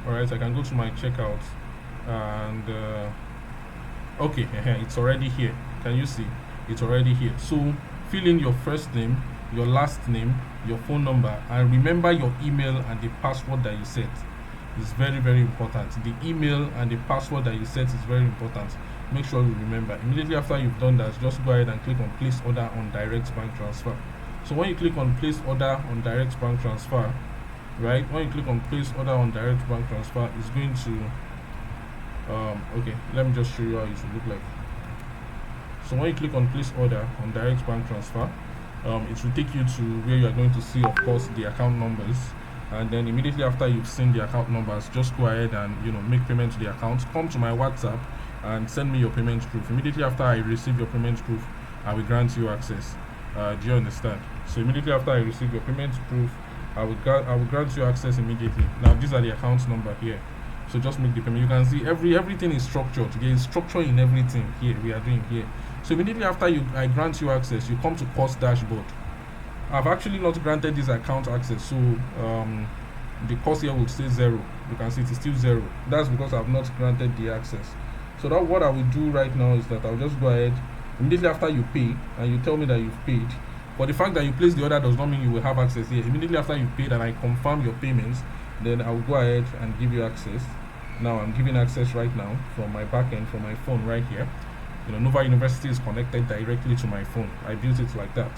All right, I can go to my checkout and okay, it's already here. Can you see? It's already here. So fill in your first name, your last name, your phone number, and remember your email and the password that you set. It's very, very important. The email and the password that you set is very important. Make sure you remember. Immediately after you've done that, just go ahead and click on place order on direct bank transfer. So when you click on place order on direct bank transfer, right, when you click on place order on direct bank transfer, it's going to okay, let me just show you how it will look like. So when you click on place order on direct bank transfer, it will take you to where you are going to see, of course, the account numbers. And then immediately after you've seen the account numbers, just go ahead and make payment to the account. Come to my WhatsApp and send me your payment proof. Immediately after I receive your payment proof, I will grant you access. Do you understand? So immediately after I receive your payment proof, I will grant you access immediately. Now these are the account number here. So just make the payment. You can see everything is structured. There is structure in everything here we are doing here. So immediately after I grant you access, you come to cost dashboard. I've actually not granted this account access, so the cost here will stay 0. You can see it is still 0. That's because I've not granted the access. So that what I will do right now is that I'll just go ahead immediately after you pay and you tell me that you've paid. But the fact that you place the order does not mean you will have access here. Immediately after you paid and I confirm your payments, then I will go ahead and give you access. Now I'm giving access right now from my backend, from my phone right here. Nova University is connected directly to my phone. I built it like that.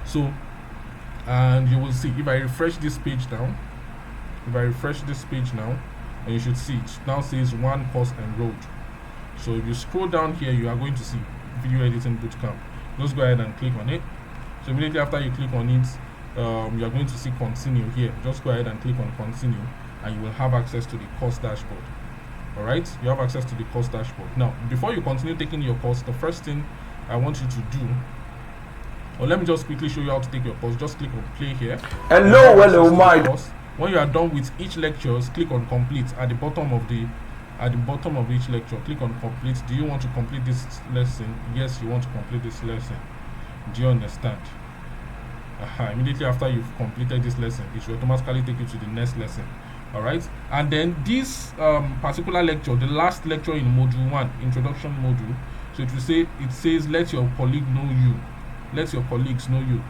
So, and you will see if I refresh this page now, and you should see it now says one course enrolled. So if you scroll down here, you are going to see video editing bootcamp. Just go ahead and click on it. So immediately after you click on it, you are going to see continue here. Just go ahead and click on continue and you will have access to the course dashboard. All right, you have access to the course dashboard. Now before you continue taking your course, the first thing I want you to do, or let me just quickly show you how to take your course. Just click on play here. Hello my course. When you are done with each lecture, click on complete at the bottom of each lecture. Click on complete. Do you want to complete this lesson? Yes, you want to complete this lesson. Do you understand? Immediately after you've completed this lesson, it will automatically take you to the next lesson. All right, and then this particular lecture, the last lecture in module 1, introduction module, so it says let your colleague know you, let your colleagues know you.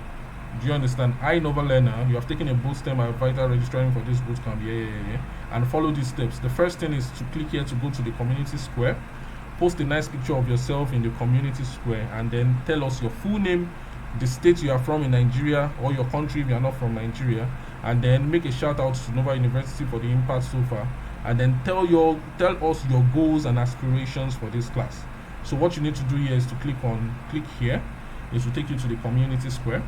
Do you understand? Novel learner, you have taken a Bootcamp and vital registering for this bootcamp, and follow these steps. The first thing is to click here to go to the community square, post a nice picture of yourself in the community square, and then tell us your full name, the state you are from in Nigeria, or your country if you are not from Nigeria, and then make a shout out to Nova University for the impact so far, and then tell us your goals and aspirations for this class. So what you need to do here is to click here. It will take you to the community square.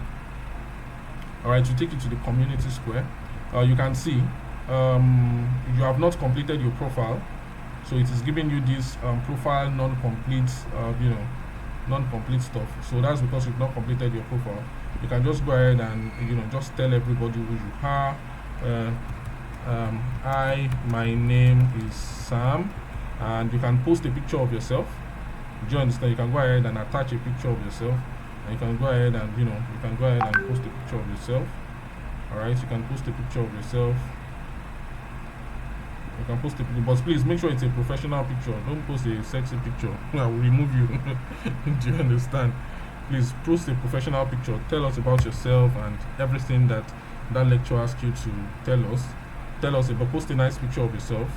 All right, to take you to the community square. You can see you have not completed your profile, so it is giving you this profile non-complete non-complete stuff. So that's because you've not completed your profile. You can just go ahead and just tell everybody who you are. My name is Sam, and you can post a picture of yourself. Do you understand? You can go ahead and attach a picture of yourself, and you can go ahead and you can go ahead and post a picture of yourself. All right, you can post a picture of yourself. You can post a picture, but please make sure it's a professional picture. Don't post a sexy picture. I will remove you. Do you understand? Please post a professional picture. Tell us about yourself and everything that lecture asks you to tell us. But post a nice picture of yourself.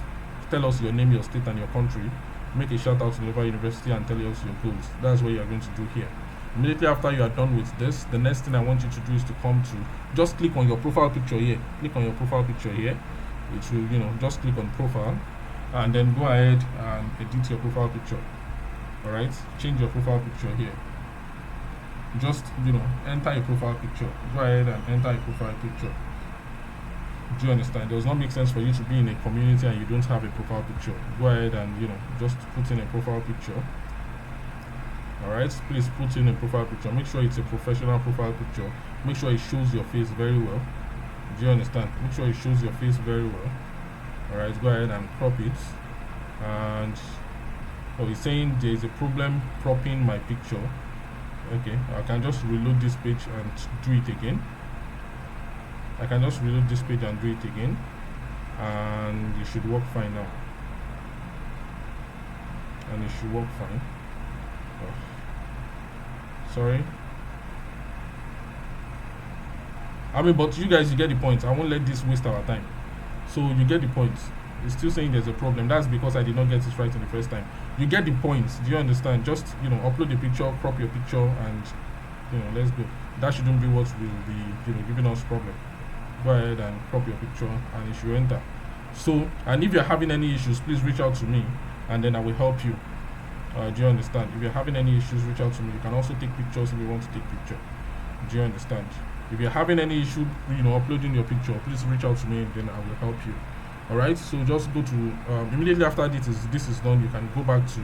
Tell us your name, your state, and your country. Make a shout out to Nova University and tell us your goals. That's what you are going to do here. Immediately after you are done with this, the next thing I want you to do is to come to just click on your profile picture here. Click on your profile picture here. It will, just click on profile and then go ahead and edit your profile picture. All right, change your profile picture here. Just enter a profile picture. Go ahead and enter a profile picture. Do you understand? It does not make sense for you to be in a community and you don't have a profile picture. Go ahead and just put in a profile picture. Alright, please put in a profile picture. Make sure it's a professional profile picture. Make sure it shows your face very well. Do you understand? Make sure it shows your face very well. Alright, go ahead and crop it. And he's saying there is a problem cropping my picture. Okay, I can just reload this page and do it again. I can just reload this page and do it again, and it should work fine now. And it should work fine. Sorry. I mean, but you guys, you get the point. I won't let this waste our time. So you get the point. It's still saying there's a problem. That's because I did not get it right in the first time. You get the point. Do you understand? Just upload the picture, crop your picture, and let's go. That shouldn't be what will be giving us problem. Go ahead and crop your picture, and it should enter. So, and if you're having any issues, please reach out to me, and then I will help you. Do you understand? If you're having any issues, reach out to me. You can also take pictures if you want to take picture. Do you understand? If you're having any issue, uploading your picture, please reach out to me, and then I will help you. Alright, so just go to immediately after this is done, you can go back to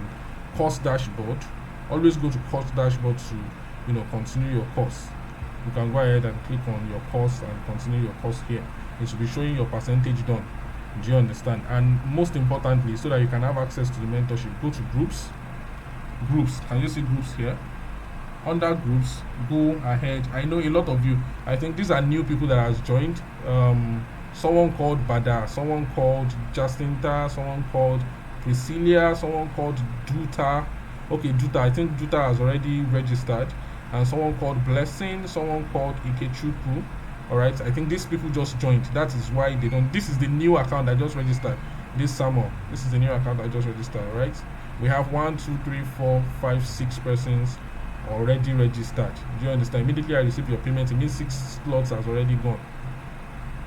course dashboard. Always go to course dashboard to continue your course. You can go ahead and click on your course and continue your course here. It should be showing your percentage done. Do you understand? And most importantly, so that you can have access to the mentorship, go to groups. Can you see groups here? Under groups, go ahead. I know a lot of you, I think these are new people that has joined. Someone called Bada, someone called Jacinta, someone called Priscilla, someone called Duta. Okay, Duta, I think Duta has already registered. And someone called Blessing, someone called Ikechuku. Alright, I think these people just joined. That is why they don't. This is the new account I just registered this summer. This is the new account I just registered. Alright, we have 1, 2, 3, 4, 5, 6 persons already registered. Do you understand? Immediately I receive your payment, it means 6 slots has already gone.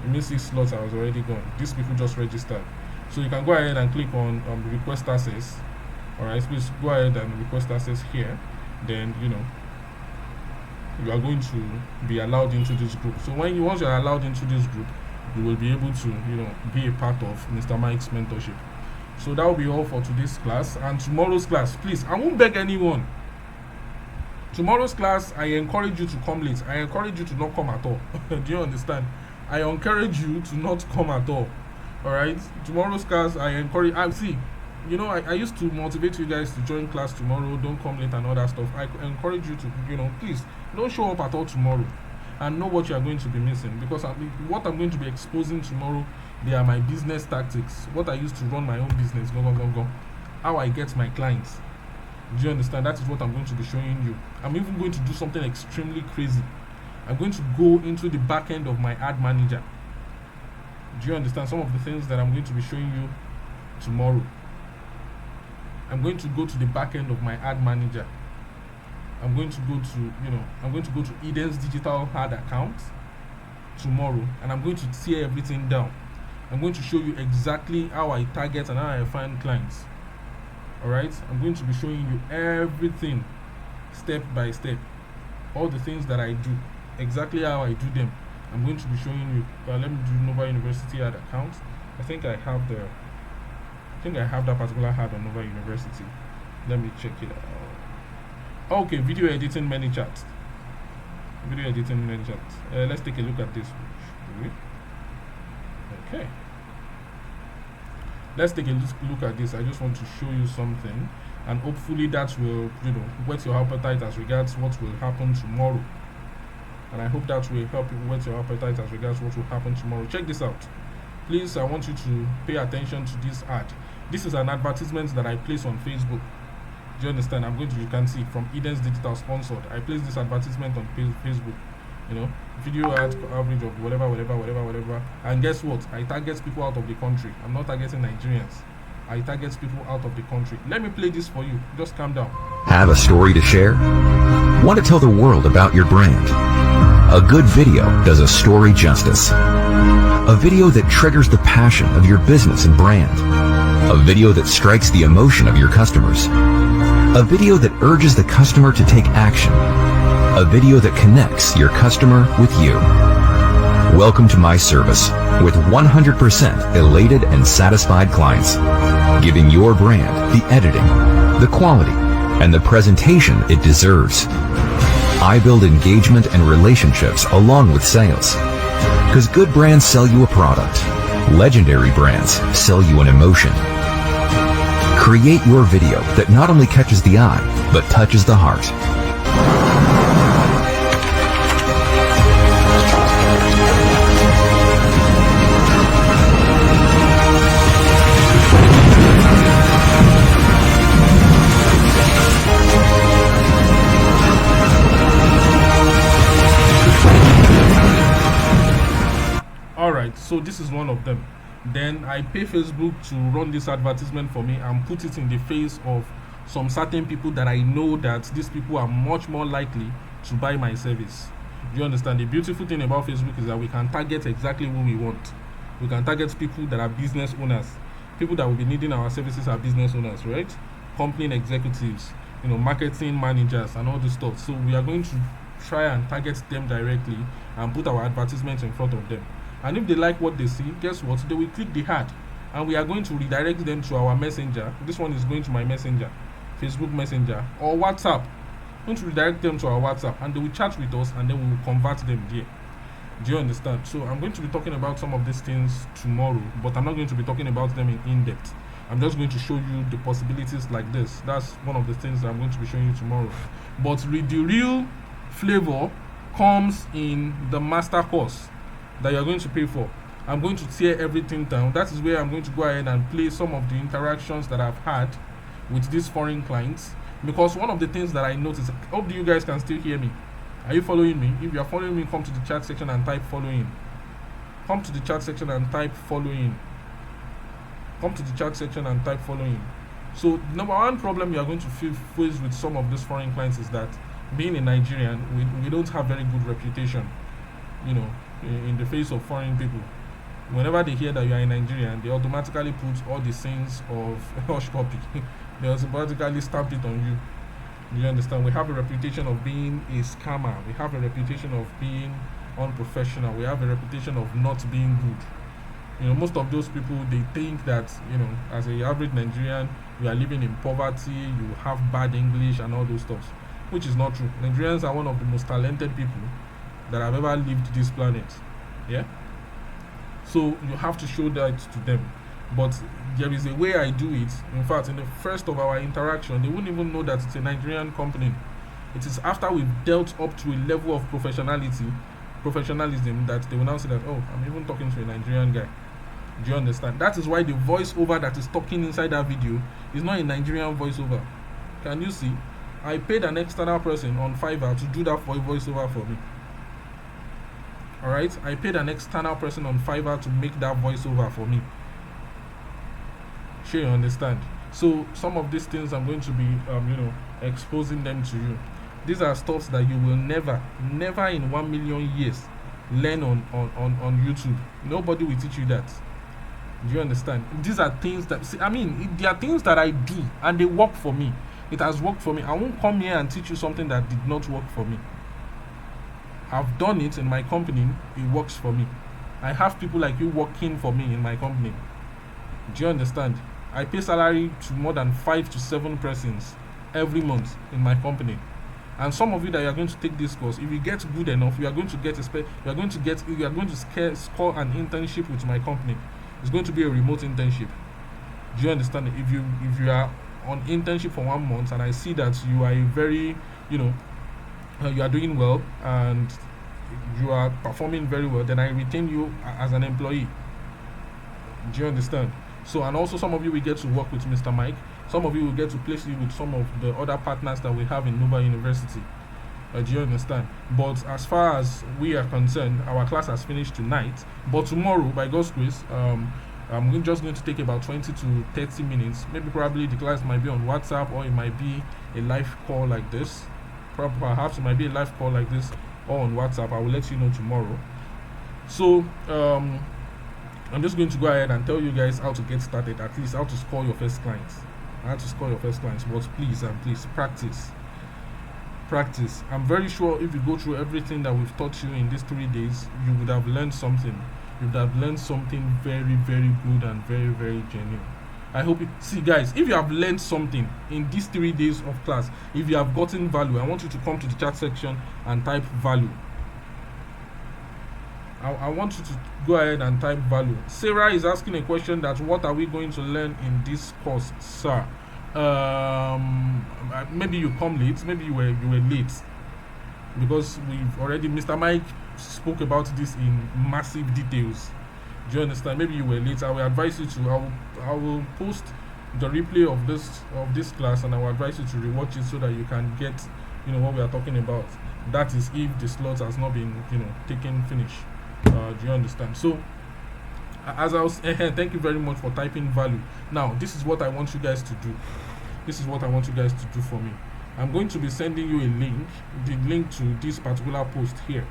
It means 6 slots are already gone. These people just registered. So you can go ahead and click on request access. Alright, please go ahead and request access here. Then you are going to be allowed into this group. So once you are allowed into this group, you will be able to be a part of Mr. Mike's mentorship. So that will be all for today's class. And tomorrow's class, please, I won't beg anyone. Tomorrow's class, I encourage you to come late. I encourage you to not come at all. Do you understand? I encourage you to not come at all. Alright? Tomorrow's class, I encourage. I used to motivate you guys to join class tomorrow. Don't come late and all that stuff. I encourage you to, please don't show up at all tomorrow and know what you are going to be missing. Because what I'm going to be exposing tomorrow, they are my business tactics. What I use to run my own business. How I get my clients. Do you understand? That is what I'm going to be showing you. I'm even going to do something extremely crazy. I'm going to go into the back end of my ad manager. Do you understand some of the things that I'm going to be showing you tomorrow? I'm going to go to the back end of my ad manager. I'm going to go to Eden's digital ad account tomorrow, and I'm going to tear everything down. I'm going to show you exactly how I target and how I find clients. Alright, I'm going to be showing you everything step by step, all the things that I do, exactly how I do them. I'm going to be showing you. Let me do Nova University ad account. I think I have that particular ad on Nova University. Let me check it out. Okay, video editing ManyChat. Let's take a look at this. Okay. Let's take a look at this. I just want to show you something, and hopefully that will, whet your appetite as regards what will happen tomorrow. And I hope that will help you whet your appetite as regards what will happen tomorrow. Check this out. Please, I want you to pay attention to this ad. This is an advertisement that I place on Facebook. Do you understand? You can see from Eden's Digital Sponsored. I place this advertisement on Facebook. Video ad average of whatever. And guess what? I target people out of the country. I'm not targeting Nigerians. I target people out of the country. Let me play this for you. Just calm down. Have a story to share? Want to tell the world about your brand? A good video does a story justice. A video that triggers the passion of your business and brand. A video that strikes the emotion of your customers. A video that urges the customer to take action. A video that connects your customer with you. Welcome to my service with 100% elated and satisfied clients, giving your brand the editing, the quality, and the presentation it deserves. I build engagement and relationships along with sales. Because good brands sell you a product. Legendary brands sell you an emotion. Create your video that not only catches the eye, but touches the heart. Alright, so this is one of them. Then I pay Facebook to run this advertisement for me and put it in the face of some certain people that I know that these people are much more likely to buy my service. Do you understand? The beautiful thing about Facebook is that we can target exactly who we want. We can target people that are business owners. People that will be needing our services are business owners, right? Company executives, marketing managers and all this stuff. So we are going to try and target them directly and put our advertisements in front of them. And if they like what they see, guess what? They will click the ad, and we are going to redirect them to our messenger. This one is going to my messenger, Facebook Messenger, or WhatsApp. I'm going to redirect them to our WhatsApp, and they will chat with us, and then we will convert them there. Do you understand? So I'm going to be talking about some of these things tomorrow, but I'm not going to be talking about them in depth. I'm just going to show you the possibilities like this. That's one of the things that I'm going to be showing you tomorrow. But the real flavor comes in the master course that you're going to pay for. I'm going to tear everything down. That is where I'm going to go ahead and play some of the interactions that I've had with these foreign clients. Because one of the things that I noticed, I hope you guys can still hear me. Are you following me? If you are following me, come to the chat section and type following. Come to the chat section and type following. Come to the chat section and type following. So number one problem you are going to face with some of these foreign clients is that being a Nigerian, we don't have very good reputation, in the face of foreign people. Whenever they hear that you are a Nigerian, they automatically put all the sins of hush puppy. They automatically stamp it on you. Do you understand? We have a reputation of being a scammer. We have a reputation of being unprofessional. We have a reputation of not being good. Most of those people, they think that, as a average Nigerian, you are living in poverty, you have bad English and all those stuff, which is not true. Nigerians are one of the most talented people that have ever lived this planet. Yeah? So you have to show that to them. But there is a way I do it. In fact, in the first of our interaction, they wouldn't even know that it's a Nigerian company. It is after we've dealt up to a level of professionalism, that they will now say that, oh, I'm even talking to a Nigerian guy. Do you understand? That is why the voiceover that is talking inside that video is not a Nigerian voiceover. Can you see? I paid an external person on Fiverr to do that voiceover for me. Alright, I paid an external person on Fiverr to make that voiceover for me. Sure, you understand? So some of these things I'm going to be exposing them to you. These are stuffs that you will never in 1 million years learn on YouTube. Nobody will teach you that. Do you understand? These are things that they are things that I do and they work for me. It has worked for me. I won't come here and teach you something that did not work for me. I've done it in my company, it works for me. I have people like you working for me in my company. Do you understand? I pay salary to more than 5 to 7 persons every month in my company. And some of you that you are going to take this course, if you get good enough, you are going to score an internship with my company. It's going to be a remote internship. Do you understand? If you are on internship for 1 month and I see that you are a very, you are doing well and you are performing very well, then I retain you as an employee. Do you understand? So, and also some of you will get to work with Mr. Mike. Some of you will get to place you with some of the other partners that we have in Nova University. Do you understand? But as far as we are concerned, our class has finished tonight. But tomorrow, by God's grace, I'm just going to take about 20 to 30 minutes. Maybe probably the class might be on WhatsApp, or it might be a live call like this. Perhaps it might be a live call like this or on WhatsApp. I will let you know tomorrow. So I'm just going to go ahead and tell you guys how to get started, at least how to score your first clients. But please practice. practice. I'm very sure if you go through everything that we've taught you in these 3 days, you would have learned something. You would have learned something very, very good and very, very genuine. I hope you see, guys, if you have learned something in these 3 days of class, if you have gotten value, I want you to come to the chat section and type value. I want you to go ahead and type value. Sarah is asking a question that what are we going to learn in this course, sir? Maybe you come late, maybe you were late, because we've already, Mr. Mike spoke about this in massive details. Do you understand? Maybe you were late. I will advise you to, I will post the replay of this class, and I will advise you to rewatch it so that you can get, what we are talking about. That is if the slot has not been, taken finish. Do you understand? So as I was thank you very much for typing value. Now this is what I want you guys to do. This is what I want you guys to do for me. I'm going to be sending you a link, the link to this particular post here.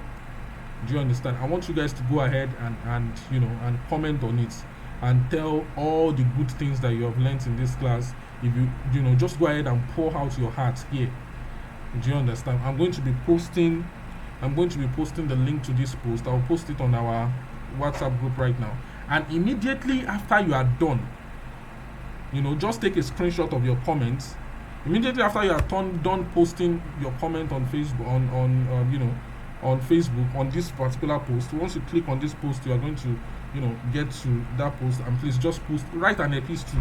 Do you understand? I want you guys to go ahead and comment on it and tell all the good things that you have learned in this class. If you just go ahead and pour out your heart here. Do you understand? I'm going to be posting the link to this post. I'll post it on our WhatsApp group right now. And immediately after you are done, just take a screenshot of your comments. Immediately after you are done posting your comment on Facebook, on Facebook on this particular post, once you click on this post, you are going to get to that post, and please just write an epistle.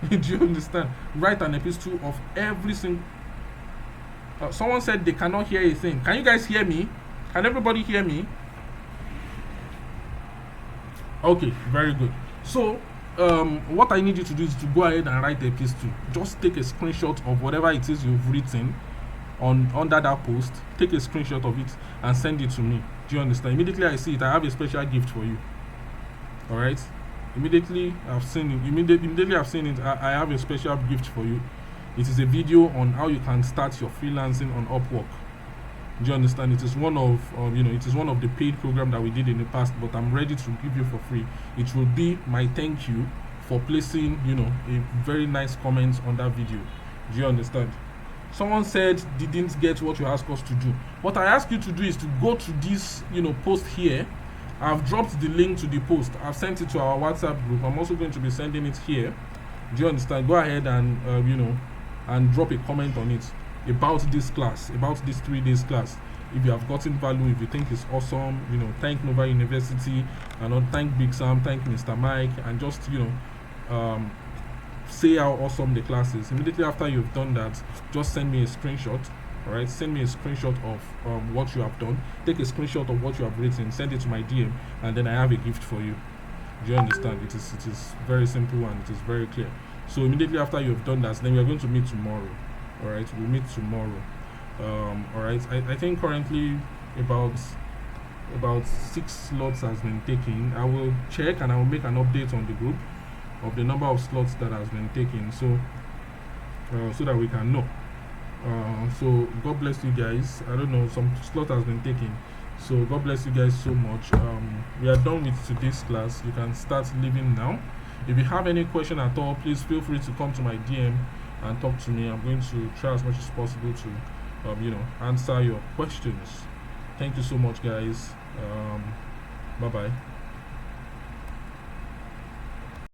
Do you understand? Write an epistle of every single. Someone said they cannot hear a thing. Can you guys hear me? Can everybody hear me? Okay, very good. So what I need you to do is to go ahead and write a epistle. Just take a screenshot of whatever it is you've written under that post. Take a screenshot of it and send it to me. Do you understand? Immediately I see it, I have a special gift for you. All right. Immediately I've seen it. I have a special gift for you. It is a video on how you can start your freelancing on Upwork. Do you understand? It is one of it is one of the paid program that we did in the past, but I'm ready to give you for free. It will be my thank you for placing a very nice comment on that video. Do you understand? Someone said they didn't get what you asked us to do. What I ask you to do is to go to this post here. I've dropped the link to the post. I've sent it to our WhatsApp group. I'm also going to be sending it here. Do you understand? Go ahead and and drop a comment on it about this class, about this 3 days class. If you have gotten value, if you think it's awesome, thank Nova University, and thank Big Sam, thank Mr. Mike, and just say how awesome the class is. Immediately after you've done that, just send me a screenshot. All right, send me a screenshot of what you have done. Take a screenshot of what you have written, send it to my DM, and then I have a gift for you. Do you understand? It is very simple and it is very clear. So immediately after you've done that, then we are going to meet tomorrow. All right, we'll meet tomorrow. All right, I think currently about 6 slots has been taken. I will check and I will make an update on the group of the number of slots that has been taken, so that we can know. So God bless you guys. I don't know, some slot has been taken, so God bless you guys so much. We are done with today's class. You can start leaving now. If you have any question at all, please feel free to come to my DM and talk to me. I'm going to try as much as possible to answer your questions. Thank you so much, guys. Bye bye.